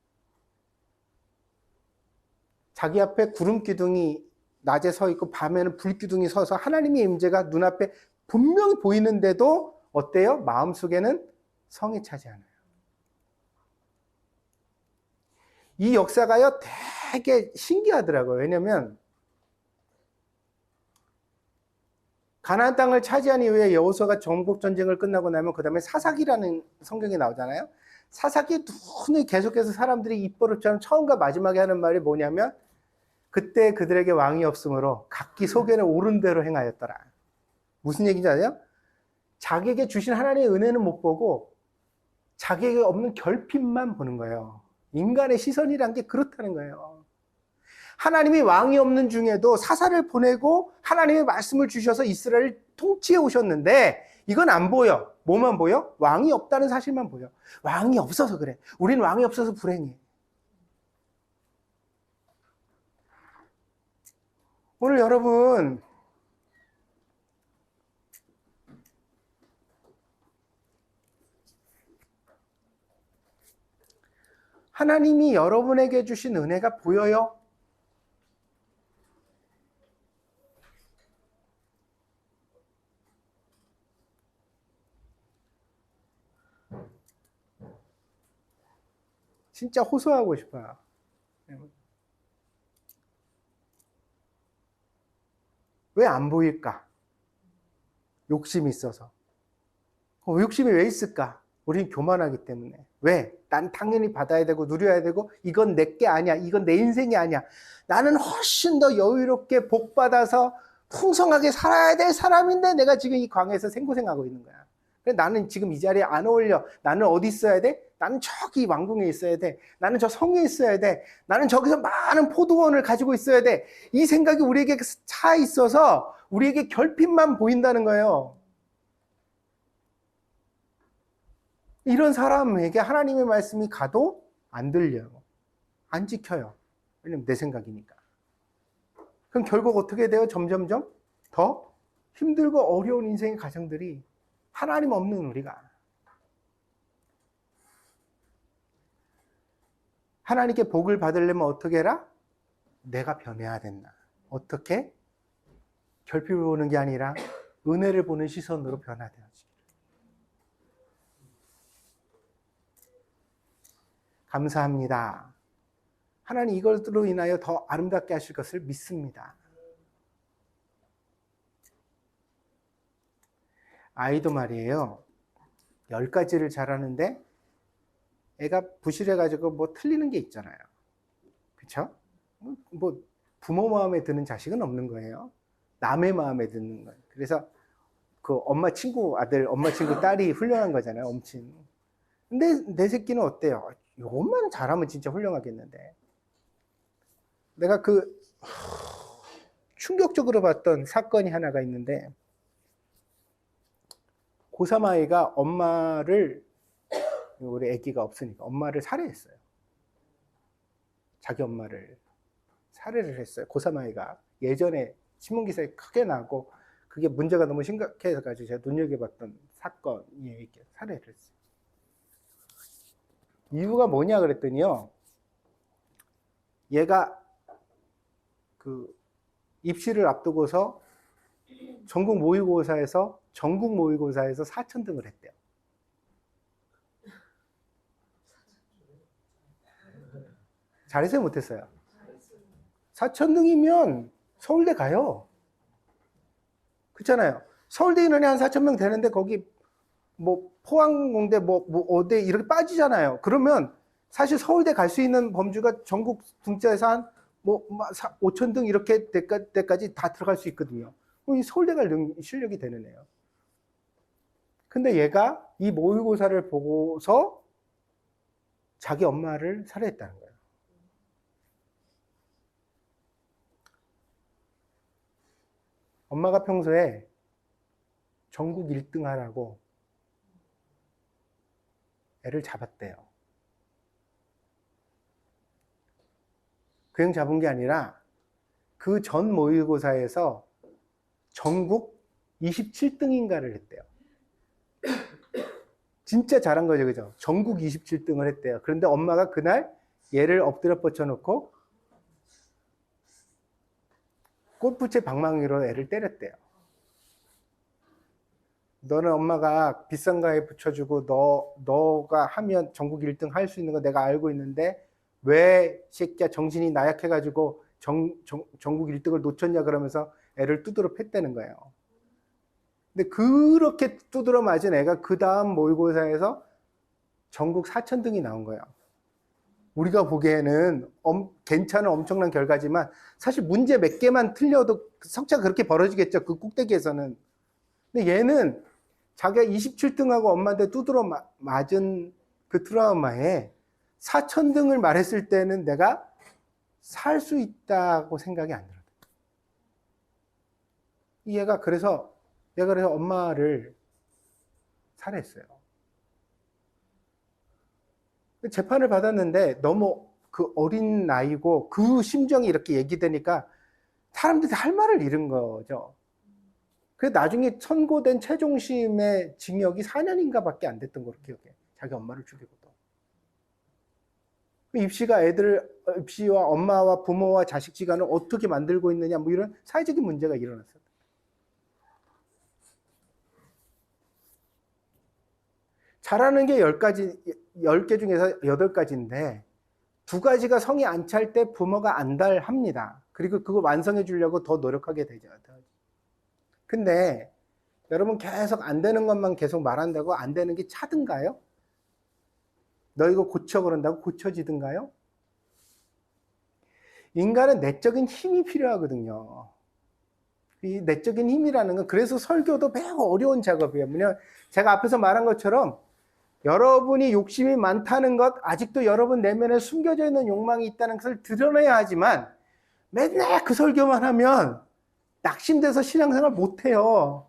자기 앞에 구름 기둥이 낮에 서 있고 밤에는 불 기둥이 서서 하나님의 임재가 눈앞에 분명히 보이는데도 어때요? 마음속에는 성이 차지 않아요. 이 역사가요 되게 신기하더라고요. 왜냐면 가나안 땅을 차지한 이후에 여호수아가 정복 전쟁을 끝나고 나면 그 다음에 사사기라는 성경이 나오잖아요. 사사기 눈에 계속해서 사람들이 입버릇처럼 처음과 마지막에 하는 말이 뭐냐면 그때 그들에게 왕이 없으므로 각기 속에는 옳은 대로 행하였더라. 무슨 얘기인지 아세요? 자기에게 주신 하나님의 은혜는 못 보고 자기에게 없는 결핍만 보는 거예요. 인간의 시선이란 게 그렇다는 거예요. 하나님이 왕이 없는 중에도 사사를 보내고 하나님의 말씀을 주셔서 이스라엘을 통치해 오셨는데 이건 안 보여. 뭐만 보여? 왕이 없다는 사실만 보여. 왕이 없어서 그래. 우린 왕이 없어서 불행해. 오늘 여러분 하나님이 여러분에게 주신 은혜가 보여요? 진짜 호소하고 싶어요. 왜 안 보일까? 욕심이 있어서. 욕심이 왜 있을까? 우린 교만하기 때문에. 왜? 난 당연히 받아야 되고 누려야 되고 이건 내게 아니야. 이건 내 인생이 아니야. 나는 훨씬 더 여유롭게 복받아서 풍성하게 살아야 될 사람인데 내가 지금 이 광야에서 생고생하고 있는 거야. 나는 지금 이 자리에 안 어울려. 나는 어디 있어야 돼? 나는 저기 왕궁에 있어야 돼. 나는 저 성에 있어야 돼. 나는 저기서 많은 포도원을 가지고 있어야 돼. 이 생각이 우리에게 차 있어서 우리에게 결핍만 보인다는 거예요. 이런 사람에게 하나님의 말씀이 가도 안 들려요. 안 지켜요. 왜냐면 내 생각이니까. 그럼 결국 어떻게 돼요? 점점점 더 힘들고 어려운 인생의 가정들이 하나님 없는 우리가. 하나님께 복을 받으려면 어떻게 해라? 내가 변해야 된다. 어떻게? 결핍을 보는 게 아니라 은혜를 보는 시선으로 변화되어지기. 감사합니다. 하나님 이것으로 인하여 더 아름답게 하실 것을 믿습니다. 아이도 말이에요. 10가지를 잘하는데 애가 부실해가지고 뭐 틀리는 게 있잖아요. 그쵸? 뭐 부모 마음에 드는 자식은 없는 거예요. 남의 마음에 드는 거예요. 그래서 그 엄마 친구 아들, 엄마 친구 딸이 훌륭한 거잖아요. 엄친. 근데 내 새끼는 어때요? 요것만 잘하면 진짜 훌륭하겠는데. 내가 충격적으로 봤던 사건이 하나가 있는데, 고3 아이가 엄마를, 우리 아기가 없으니까 엄마를 살해했어요. 자기 엄마를 살해를 했어요. 고3 아이가. 예전에 신문기사에 크게 나고 그게 문제가 너무 심각해서가지고 제가 눈여겨봤던 사건이에요. 이렇게 살해를 했어요. 이유가 뭐냐 그랬더니요. 얘가 입시를 앞두고서 전국 모의고사에서 4,000등을 했대요. 잘했어요, 못했어요? 4,000등이면 서울대 가요. 그렇잖아요. 서울대 인원이 한 4,000명 되는데 거기 뭐 포항공대 뭐 어디 이렇게 빠지잖아요. 그러면 사실 서울대 갈 수 있는 범주가 전국 등자에서 한 5,000등 이렇게 때까지 다 들어갈 수 있거든요. 그럼 서울대 갈 실력이 되는 애요. 근데 얘가 이 모의고사를 보고서 자기 엄마를 살해했다는 거예요. 엄마가 평소에 전국 1등 하라고 애를 잡았대요. 그냥 잡은 게 아니라 그 전 모의고사에서 전국 27등인가를 했대요. 진짜 잘한 거죠, 그죠? 전국 27등을 했대요. 그런데 엄마가 그날 얘를 엎드려 뻗쳐놓고 골프채 방망이로 애를 때렸대요. 너는 엄마가 비싼 가에 붙여주고 너가 하면 전국 1등 할 수 있는 거 내가 알고 있는데 왜 새끼야 정신이 나약해가지고 전국 1등을 놓쳤냐 그러면서 애를 두드러 팼다는 거예요. 근데 그렇게 두드러 맞은 애가 그 다음 모의고사에서 전국 4,000등이 나온 거예요. 우리가 보기에는 괜찮은 엄청난 결과지만 사실 문제 몇 개만 틀려도 석차가 그렇게 벌어지겠죠. 그 꼭대기에서는. 근데 얘는 자기가 27등하고 엄마한테 두드러 맞은 그 트라우마에 4,000등을 말했을 때는 내가 살 수 있다고 생각이 안 들어요. 얘가 그래서 엄마를 살해했어요. 재판을 받았는데 너무 그 어린 나이고 그 심정이 이렇게 얘기되니까 사람들이 할 말을 잃은 거죠. 그래서 나중에 선고된 최종심의 징역이 4년인가 밖에 안 됐던 걸로 기억해. 자기 엄마를 죽이고도. 입시와 엄마와 부모와 자식 지간을 어떻게 만들고 있느냐, 뭐 이런 사회적인 문제가 일어났어요. 잘하는 게 10개 중에서 8가지인데 2가지가 성이 안 찰 때 부모가 안달합니다. 그리고 그거 완성해 주려고 더 노력하게 되죠. 근데 여러분 계속 안 되는 것만 계속 말한다고 안 되는 게 차든가요? 너 이거 고쳐 그런다고 고쳐지든가요? 인간은 내적인 힘이 필요하거든요. 이 내적인 힘이라는 건 그래서 설교도 매우 어려운 작업이에요. 왜냐하면 제가 앞에서 말한 것처럼 여러분이 욕심이 많다는 것, 아직도 여러분 내면에 숨겨져 있는 욕망이 있다는 것을 드러내야 하지만 맨날 그 설교만 하면 낙심돼서 신앙생활 못해요.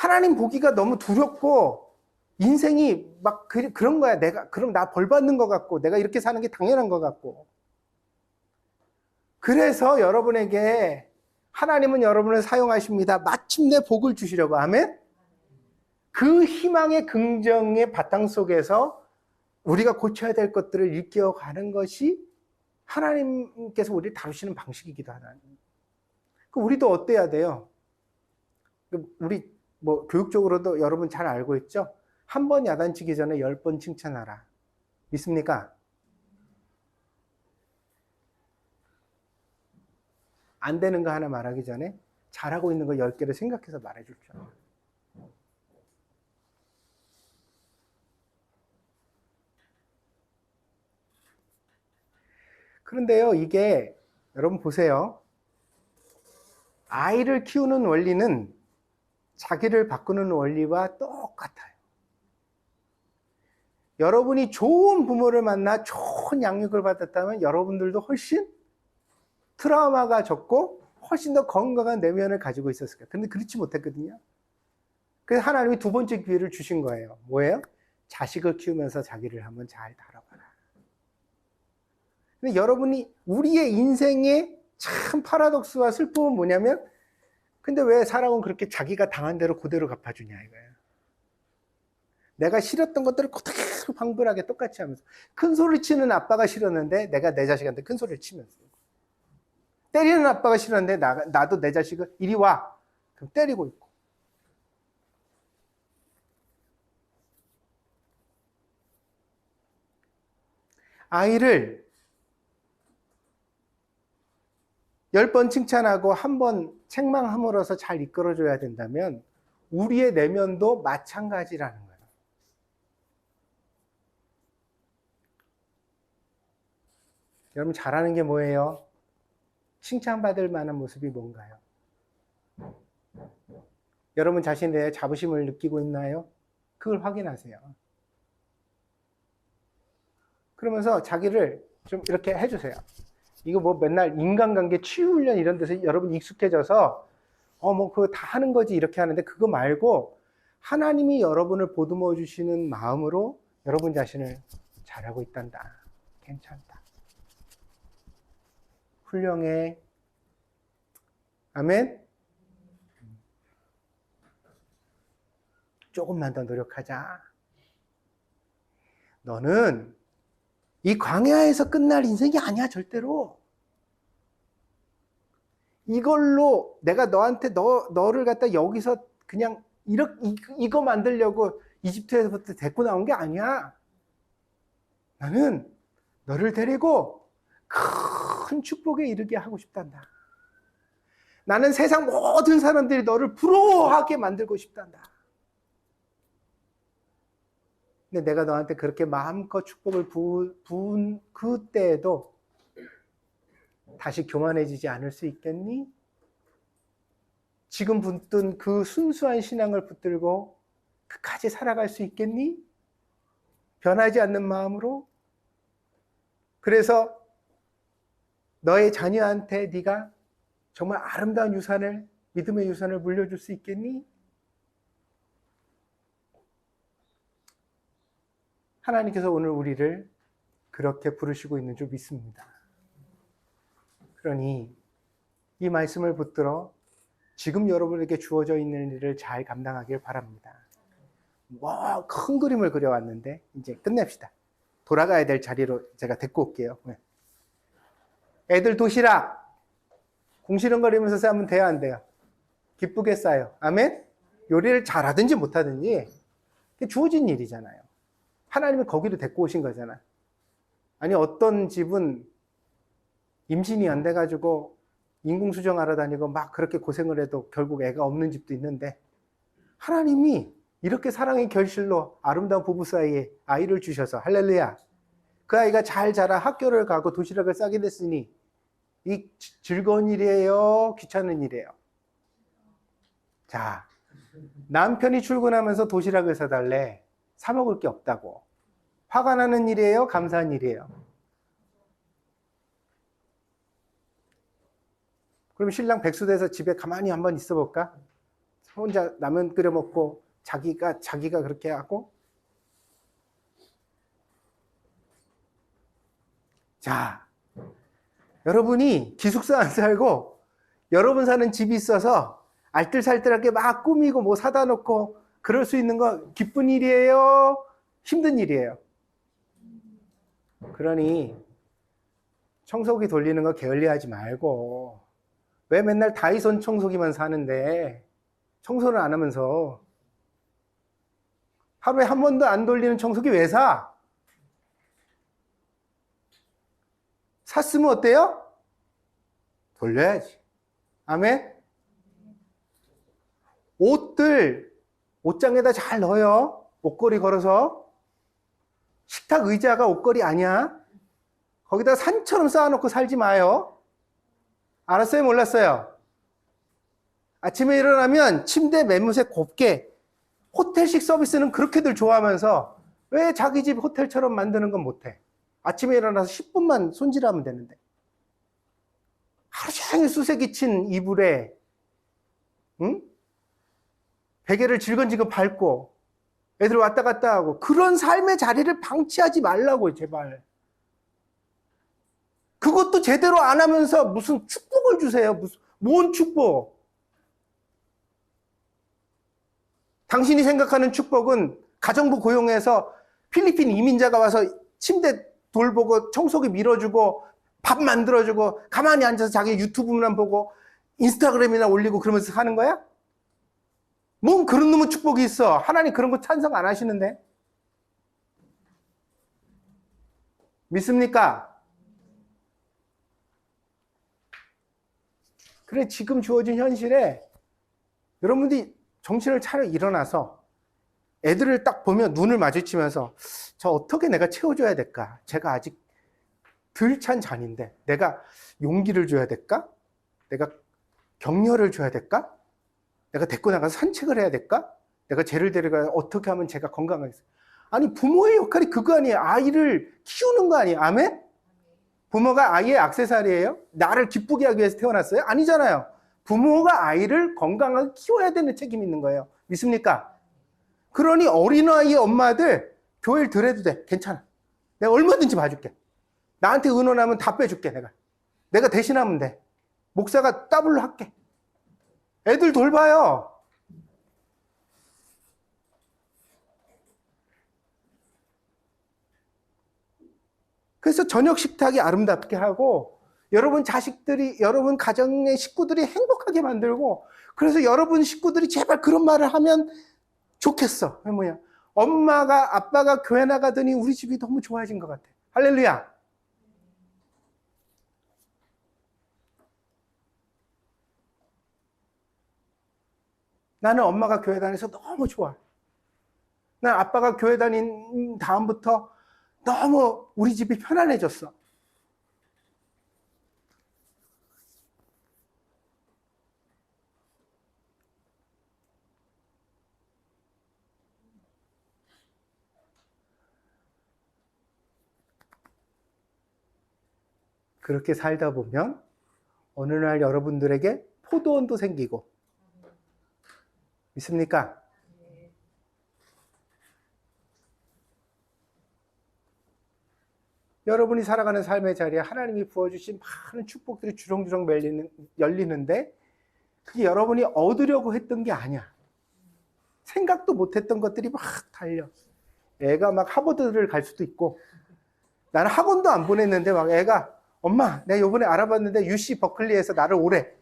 하나님 보기가 너무 두렵고 인생이 막 그런 거야. 그럼 나 벌 받는 것 같고 내가 이렇게 사는 게 당연한 것 같고. 그래서 여러분에게 하나님은 여러분을 사용하십니다. 마침내 복을 주시려고. 아멘? 그 희망의 긍정의 바탕 속에서 우리가 고쳐야 될 것들을 일깨워가는 것이 하나님께서 우리를 다루시는 방식이기도 하다. 우리도 어때야 돼요? 우리 교육적으로도 여러분 잘 알고 있죠? 한 번 야단치기 전에 10번 칭찬하라. 믿습니까? 안 되는 거 하나 말하기 전에 잘하고 있는 거 10개를 생각해서 말해줄 줄 알아요. 그런데요, 이게 여러분 보세요. 아이를 키우는 원리는 자기를 바꾸는 원리와 똑같아요. 여러분이 좋은 부모를 만나 좋은 양육을 받았다면 여러분들도 훨씬 트라우마가 적고 훨씬 더 건강한 내면을 가지고 있었을 거예요. 근데 그렇지 못했거든요. 그래서 하나님이 두 번째 기회를 주신 거예요. 뭐예요? 자식을 키우면서 자기를 한번 잘 다뤄봐라. 근데 여러분이 우리의 인생의 참 파라독스와 슬픔은 뭐냐면 근데 왜 사람은 그렇게 자기가 당한 대로 그대로 갚아주냐 이거예요. 내가 싫었던 것들을 그대로 방불하게 똑같이 하면서 큰 소리 치는 아빠가 싫었는데 내가 내 자식한테 큰 소리를 치면서 때리는 아빠가 싫었는데 나도 내 자식을 이리 와 그럼 때리고 있고 아이를 10번 칭찬하고 한 번 책망함으로써 잘 이끌어줘야 된다면 우리의 내면도 마찬가지라는 거예요. 여러분 잘하는 게 뭐예요? 칭찬받을 만한 모습이 뭔가요? 여러분 자신에 대해 자부심을 느끼고 있나요? 그걸 확인하세요. 그러면서 자기를 좀 이렇게 해주세요. 이거 맨날 인간관계 치유훈련 이런 데서 여러분 익숙해져서 그거 다 하는 거지 이렇게 하는데 그거 말고 하나님이 여러분을 보듬어 주시는 마음으로 여러분 자신을 잘하고 있단다. 괜찮다. 훌륭해. 아멘? 조금만 더 노력하자. 너는 이 광야에서 끝날 인생이 아니야, 절대로. 이걸로 내가 너한테 너를 갖다 여기서 그냥 이거 만들려고 이집트에서부터 데리고 나온 게 아니야. 나는 너를 데리고 큰 축복에 이르게 하고 싶단다. 나는 세상 모든 사람들이 너를 부러워하게 만들고 싶단다. 근데 내가 너한테 그렇게 마음껏 축복을 부은 그때에도 다시 교만해지지 않을 수 있겠니? 지금 붙든 그 순수한 신앙을 붙들고 끝까지 살아갈 수 있겠니? 변하지 않는 마음으로? 그래서 너의 자녀한테 네가 정말 아름다운 유산을, 믿음의 유산을 물려줄 수 있겠니? 하나님께서 오늘 우리를 그렇게 부르시고 있는 줄 믿습니다. 그러니 이 말씀을 붙들어 지금 여러분에게 주어져 있는 일을 잘 감당하길 바랍니다. 큰 그림을 그려왔는데 이제 끝냅시다. 돌아가야 될 자리로 제가 데리고 올게요. 애들 도시락 궁시렁거리면서 싸면 돼요, 안 돼요? 기쁘게 싸요. 아멘? 요리를 잘하든지 못하든지 그게 주어진 일이잖아요. 하나님은 거기로 데리고 오신 거잖아. 아니 어떤 집은 임신이 안 돼가지고 인공수정하러 다니고 막 그렇게 고생을 해도 결국 애가 없는 집도 있는데 하나님이 이렇게 사랑의 결실로 아름다운 부부 사이에 아이를 주셔서 할렐루야. 그 아이가 잘 자라 학교를 가고 도시락을 싸게 됐으니 이 즐거운 일이에요? 귀찮은 일이에요? 자, 남편이 출근하면서 도시락을 사달래. 사 먹을 게 없다고. 화가 나는 일이에요? 감사한 일이에요? 그럼 신랑 백수돼서 집에 가만히 한번 있어 볼까? 혼자 라면 끓여 먹고 자기가 그렇게 하고. 자, 여러분이 기숙사 안 살고 여러분 사는 집이 있어서 알뜰살뜰하게 막 꾸미고 뭐 사다 놓고 그럴 수 있는 거 기쁜 일이에요? 힘든 일이에요? 그러니 청소기 돌리는 거 게을리하지 말고, 왜 맨날 다이손 청소기만 사는데 청소를 안 하면서 하루에 한 번도 안 돌리는 청소기 왜 사? 샀으면 어때요? 돌려야지. 아멘? 옷들 옷장에다 잘 넣어요. 옷걸이 걸어서. 식탁 의자가 옷걸이 아니야. 거기다 산처럼 쌓아놓고 살지 마요. 알았어요? 몰랐어요? 아침에 일어나면 침대 매무새 곱게, 호텔식 서비스는 그렇게들 좋아하면서 왜 자기 집 호텔처럼 만드는 건 못해? 아침에 일어나서 10분만 손질하면 되는데. 하루 종일 수세기 친 이불에, 응? 베개를 질근질근 밟고 애들 왔다 갔다 하고, 그런 삶의 자리를 방치하지 말라고요, 제발. 그것도 제대로 안 하면서 무슨 축복을 주세요. 뭔 축복? 당신이 생각하는 축복은 가정부 고용해서 필리핀 이민자가 와서 침대 돌보고 청소기 밀어주고 밥 만들어주고 가만히 앉아서 자기 유튜브만 보고 인스타그램이나 올리고 그러면서 사는 거야? 뭔 그런 놈의 축복이 있어. 하나님 그런 거 찬성 안 하시는데. 믿습니까? 그래, 지금 주어진 현실에 여러분들이 정신을 차려 일어나서 애들을 딱 보면 눈을 마주치면서 저 어떻게 내가 채워줘야 될까? 제가 아직 덜 찬 잔인데 내가 용기를 줘야 될까? 내가 격려를 줘야 될까? 내가 데리고 나가서 산책을 해야 될까? 내가 쟤를 데려가서 어떻게 하면 제가 건강하겠어요? 아니, 부모의 역할이 그거 아니에요. 아이를 키우는 거 아니에요. 아멘? 부모가 아이의 액세서리예요? 나를 기쁘게 하기 위해서 태어났어요? 아니잖아요. 부모가 아이를 건강하게 키워야 되는 책임이 있는 거예요. 믿습니까? 그러니 어린아이 엄마들 교회를 들어도 돼. 괜찮아. 내가 얼마든지 봐줄게. 나한테 의논하면 다 빼줄게. 내가 대신하면 돼. 목사가 더블로 할게. 애들 돌봐요. 그래서 저녁 식탁이 아름답게 하고, 여러분 자식들이, 여러분 가정의 식구들이 행복하게 만들고, 그래서 여러분 식구들이 제발 그런 말을 하면 좋겠어. 뭐야? 엄마가, 아빠가 교회 나가더니 우리 집이 너무 좋아진 것 같아. 할렐루야. 나는 엄마가 교회 다녀서 너무 좋아. 난 아빠가 교회 다닌 다음부터 너무 우리 집이 편안해졌어. 그렇게 살다 보면 어느 날 여러분들에게 포도원도 생기고. 믿습니까? 여러분이 살아가는 삶의 자리에 하나님이 부어주신 많은 축복들이 주렁주렁 열리는데, 그게 여러분이 얻으려고 했던 게 아니야. 생각도 못했던 것들이 막 달려. 애가 막 하버드를 갈 수도 있고, 나는 학원도 안 보냈는데 막 애가, 엄마 내가 요번에 알아봤는데 UC 버클리에서 나를 오래.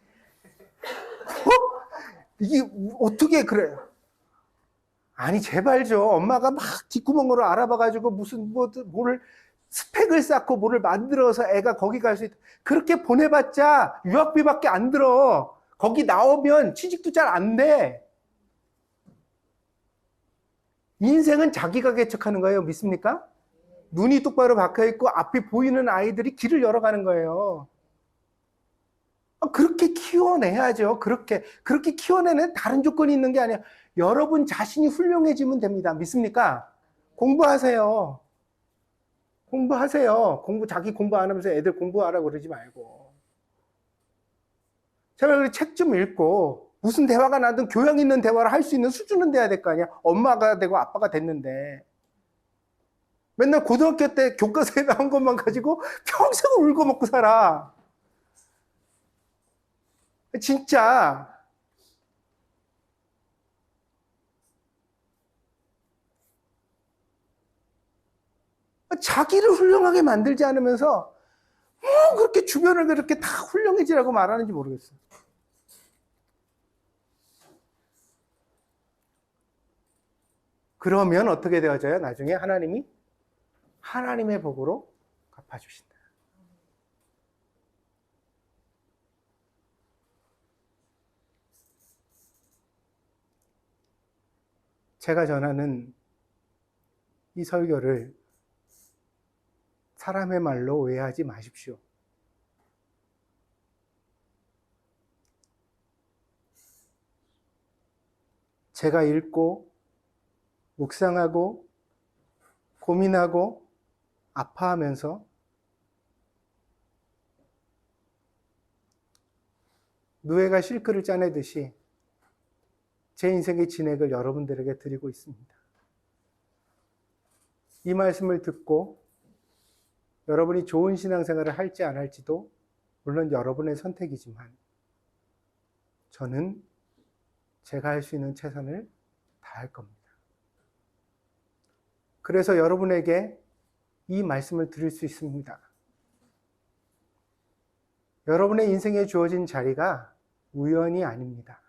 이게 어떻게 그래? 아니 제발 좀, 엄마가 막 뒷구멍으로 알아봐가지고 무슨 뭐를 스펙을 쌓고 뭐를 만들어서 애가 거기 갈 수 있다. 그렇게 보내봤자 유학비밖에 안 들어. 거기 나오면 취직도 잘 안 돼. 인생은 자기가 개척하는 거예요. 믿습니까? 눈이 똑바로 박혀있고 앞이 보이는 아이들이 길을 열어가는 거예요. 그렇게 키워내야죠. 그렇게 키워내는 다른 조건이 있는 게 아니야. 여러분 자신이 훌륭해지면 됩니다. 믿습니까? 공부하세요. 자기 공부 안 하면서 애들 공부하라고 그러지 말고. 제발 책 좀 읽고, 무슨 대화가 나든 교양 있는 대화를 할 수 있는 수준은 돼야 될 거 아니야. 엄마가 되고 아빠가 됐는데 맨날 고등학교 때 교과서에 나온 것만 가지고 평생 울고 먹고 살아. 진짜. 자기를 훌륭하게 만들지 않으면서 그렇게 주변을 그렇게 다 훌륭해지라고 말하는지 모르겠어요. 그러면 어떻게 되어져요? 나중에 하나님이 하나님의 복으로 갚아주신다. 제가 전하는 이 설교를 사람의 말로 오해하지 마십시오. 제가 읽고 묵상하고 고민하고 아파하면서 누에가 실크를 짜내듯이 제 인생의 진액을 여러분들에게 드리고 있습니다. 이 말씀을 듣고 여러분이 좋은 신앙생활을 할지 안 할지도 물론 여러분의 선택이지만 저는 제가 할 수 있는 최선을 다할 겁니다. 그래서 여러분에게 이 말씀을 드릴 수 있습니다. 여러분의 인생에 주어진 자리가 우연이 아닙니다.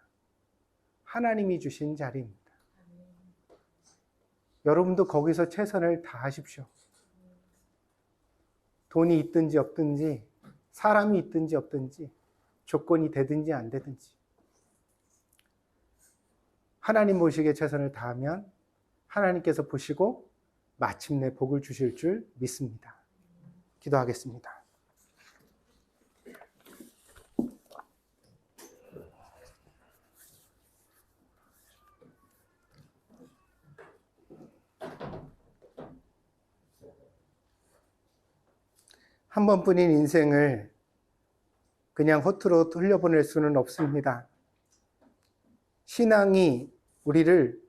하나님이 주신 자리입니다. 여러분도 거기서 최선을 다하십시오. 돈이 있든지 없든지, 사람이 있든지 없든지, 조건이 되든지 안 되든지. 하나님 보시기에 최선을 다하면 하나님께서 보시고 마침내 복을 주실 줄 믿습니다. 기도하겠습니다. 한 번뿐인 인생을 그냥 허투루 흘려보낼 수는 없습니다. 신앙이 우리를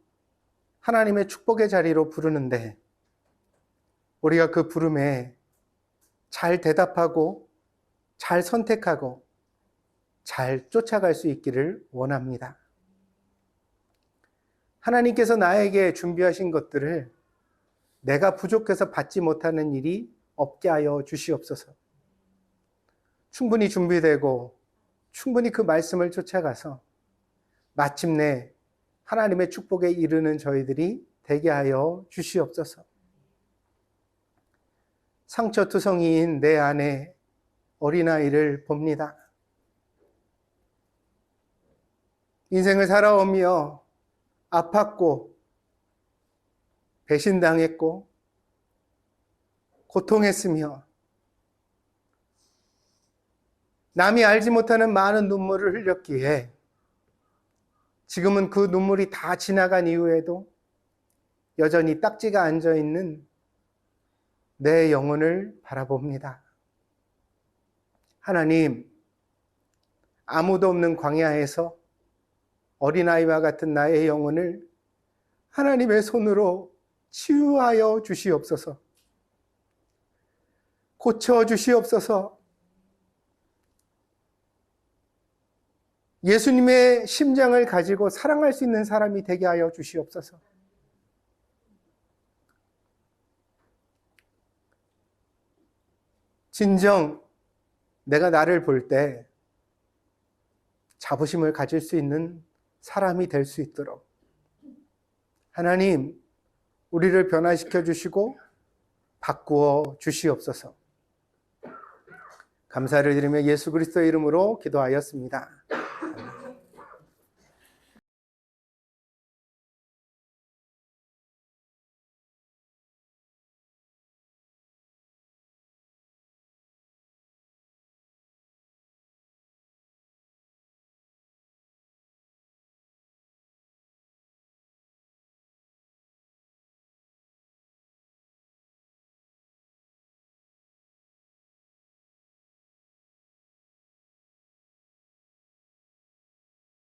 하나님의 축복의 자리로 부르는데 우리가 그 부름에 잘 대답하고 잘 선택하고 잘 쫓아갈 수 있기를 원합니다. 하나님께서 나에게 준비하신 것들을 내가 부족해서 받지 못하는 일이 없게 하여 주시옵소서. 충분히 준비되고 충분히 그 말씀을 쫓아가서 마침내 하나님의 축복에 이르는 저희들이 되게 하여 주시옵소서. 상처투성이인 내 안에 어린아이를 봅니다. 인생을 살아오며 아팠고 배신당했고 고통했으며 남이 알지 못하는 많은 눈물을 흘렸기에 지금은 그 눈물이 다 지나간 이후에도 여전히 딱지가 앉아있는 내 영혼을 바라봅니다. 하나님, 아무도 없는 광야에서 어린아이와 같은 나의 영혼을 하나님의 손으로 치유하여 주시옵소서. 고쳐 주시옵소서. 예수님의 심장을 가지고 사랑할 수 있는 사람이 되게 하여 주시옵소서. 진정 내가 나를 볼 때 자부심을 가질 수 있는 사람이 될 수 있도록 하나님, 우리를 변화시켜 주시고 바꾸어 주시옵소서. 감사를 드리며 예수 그리스도의 이름으로 기도하였습니다.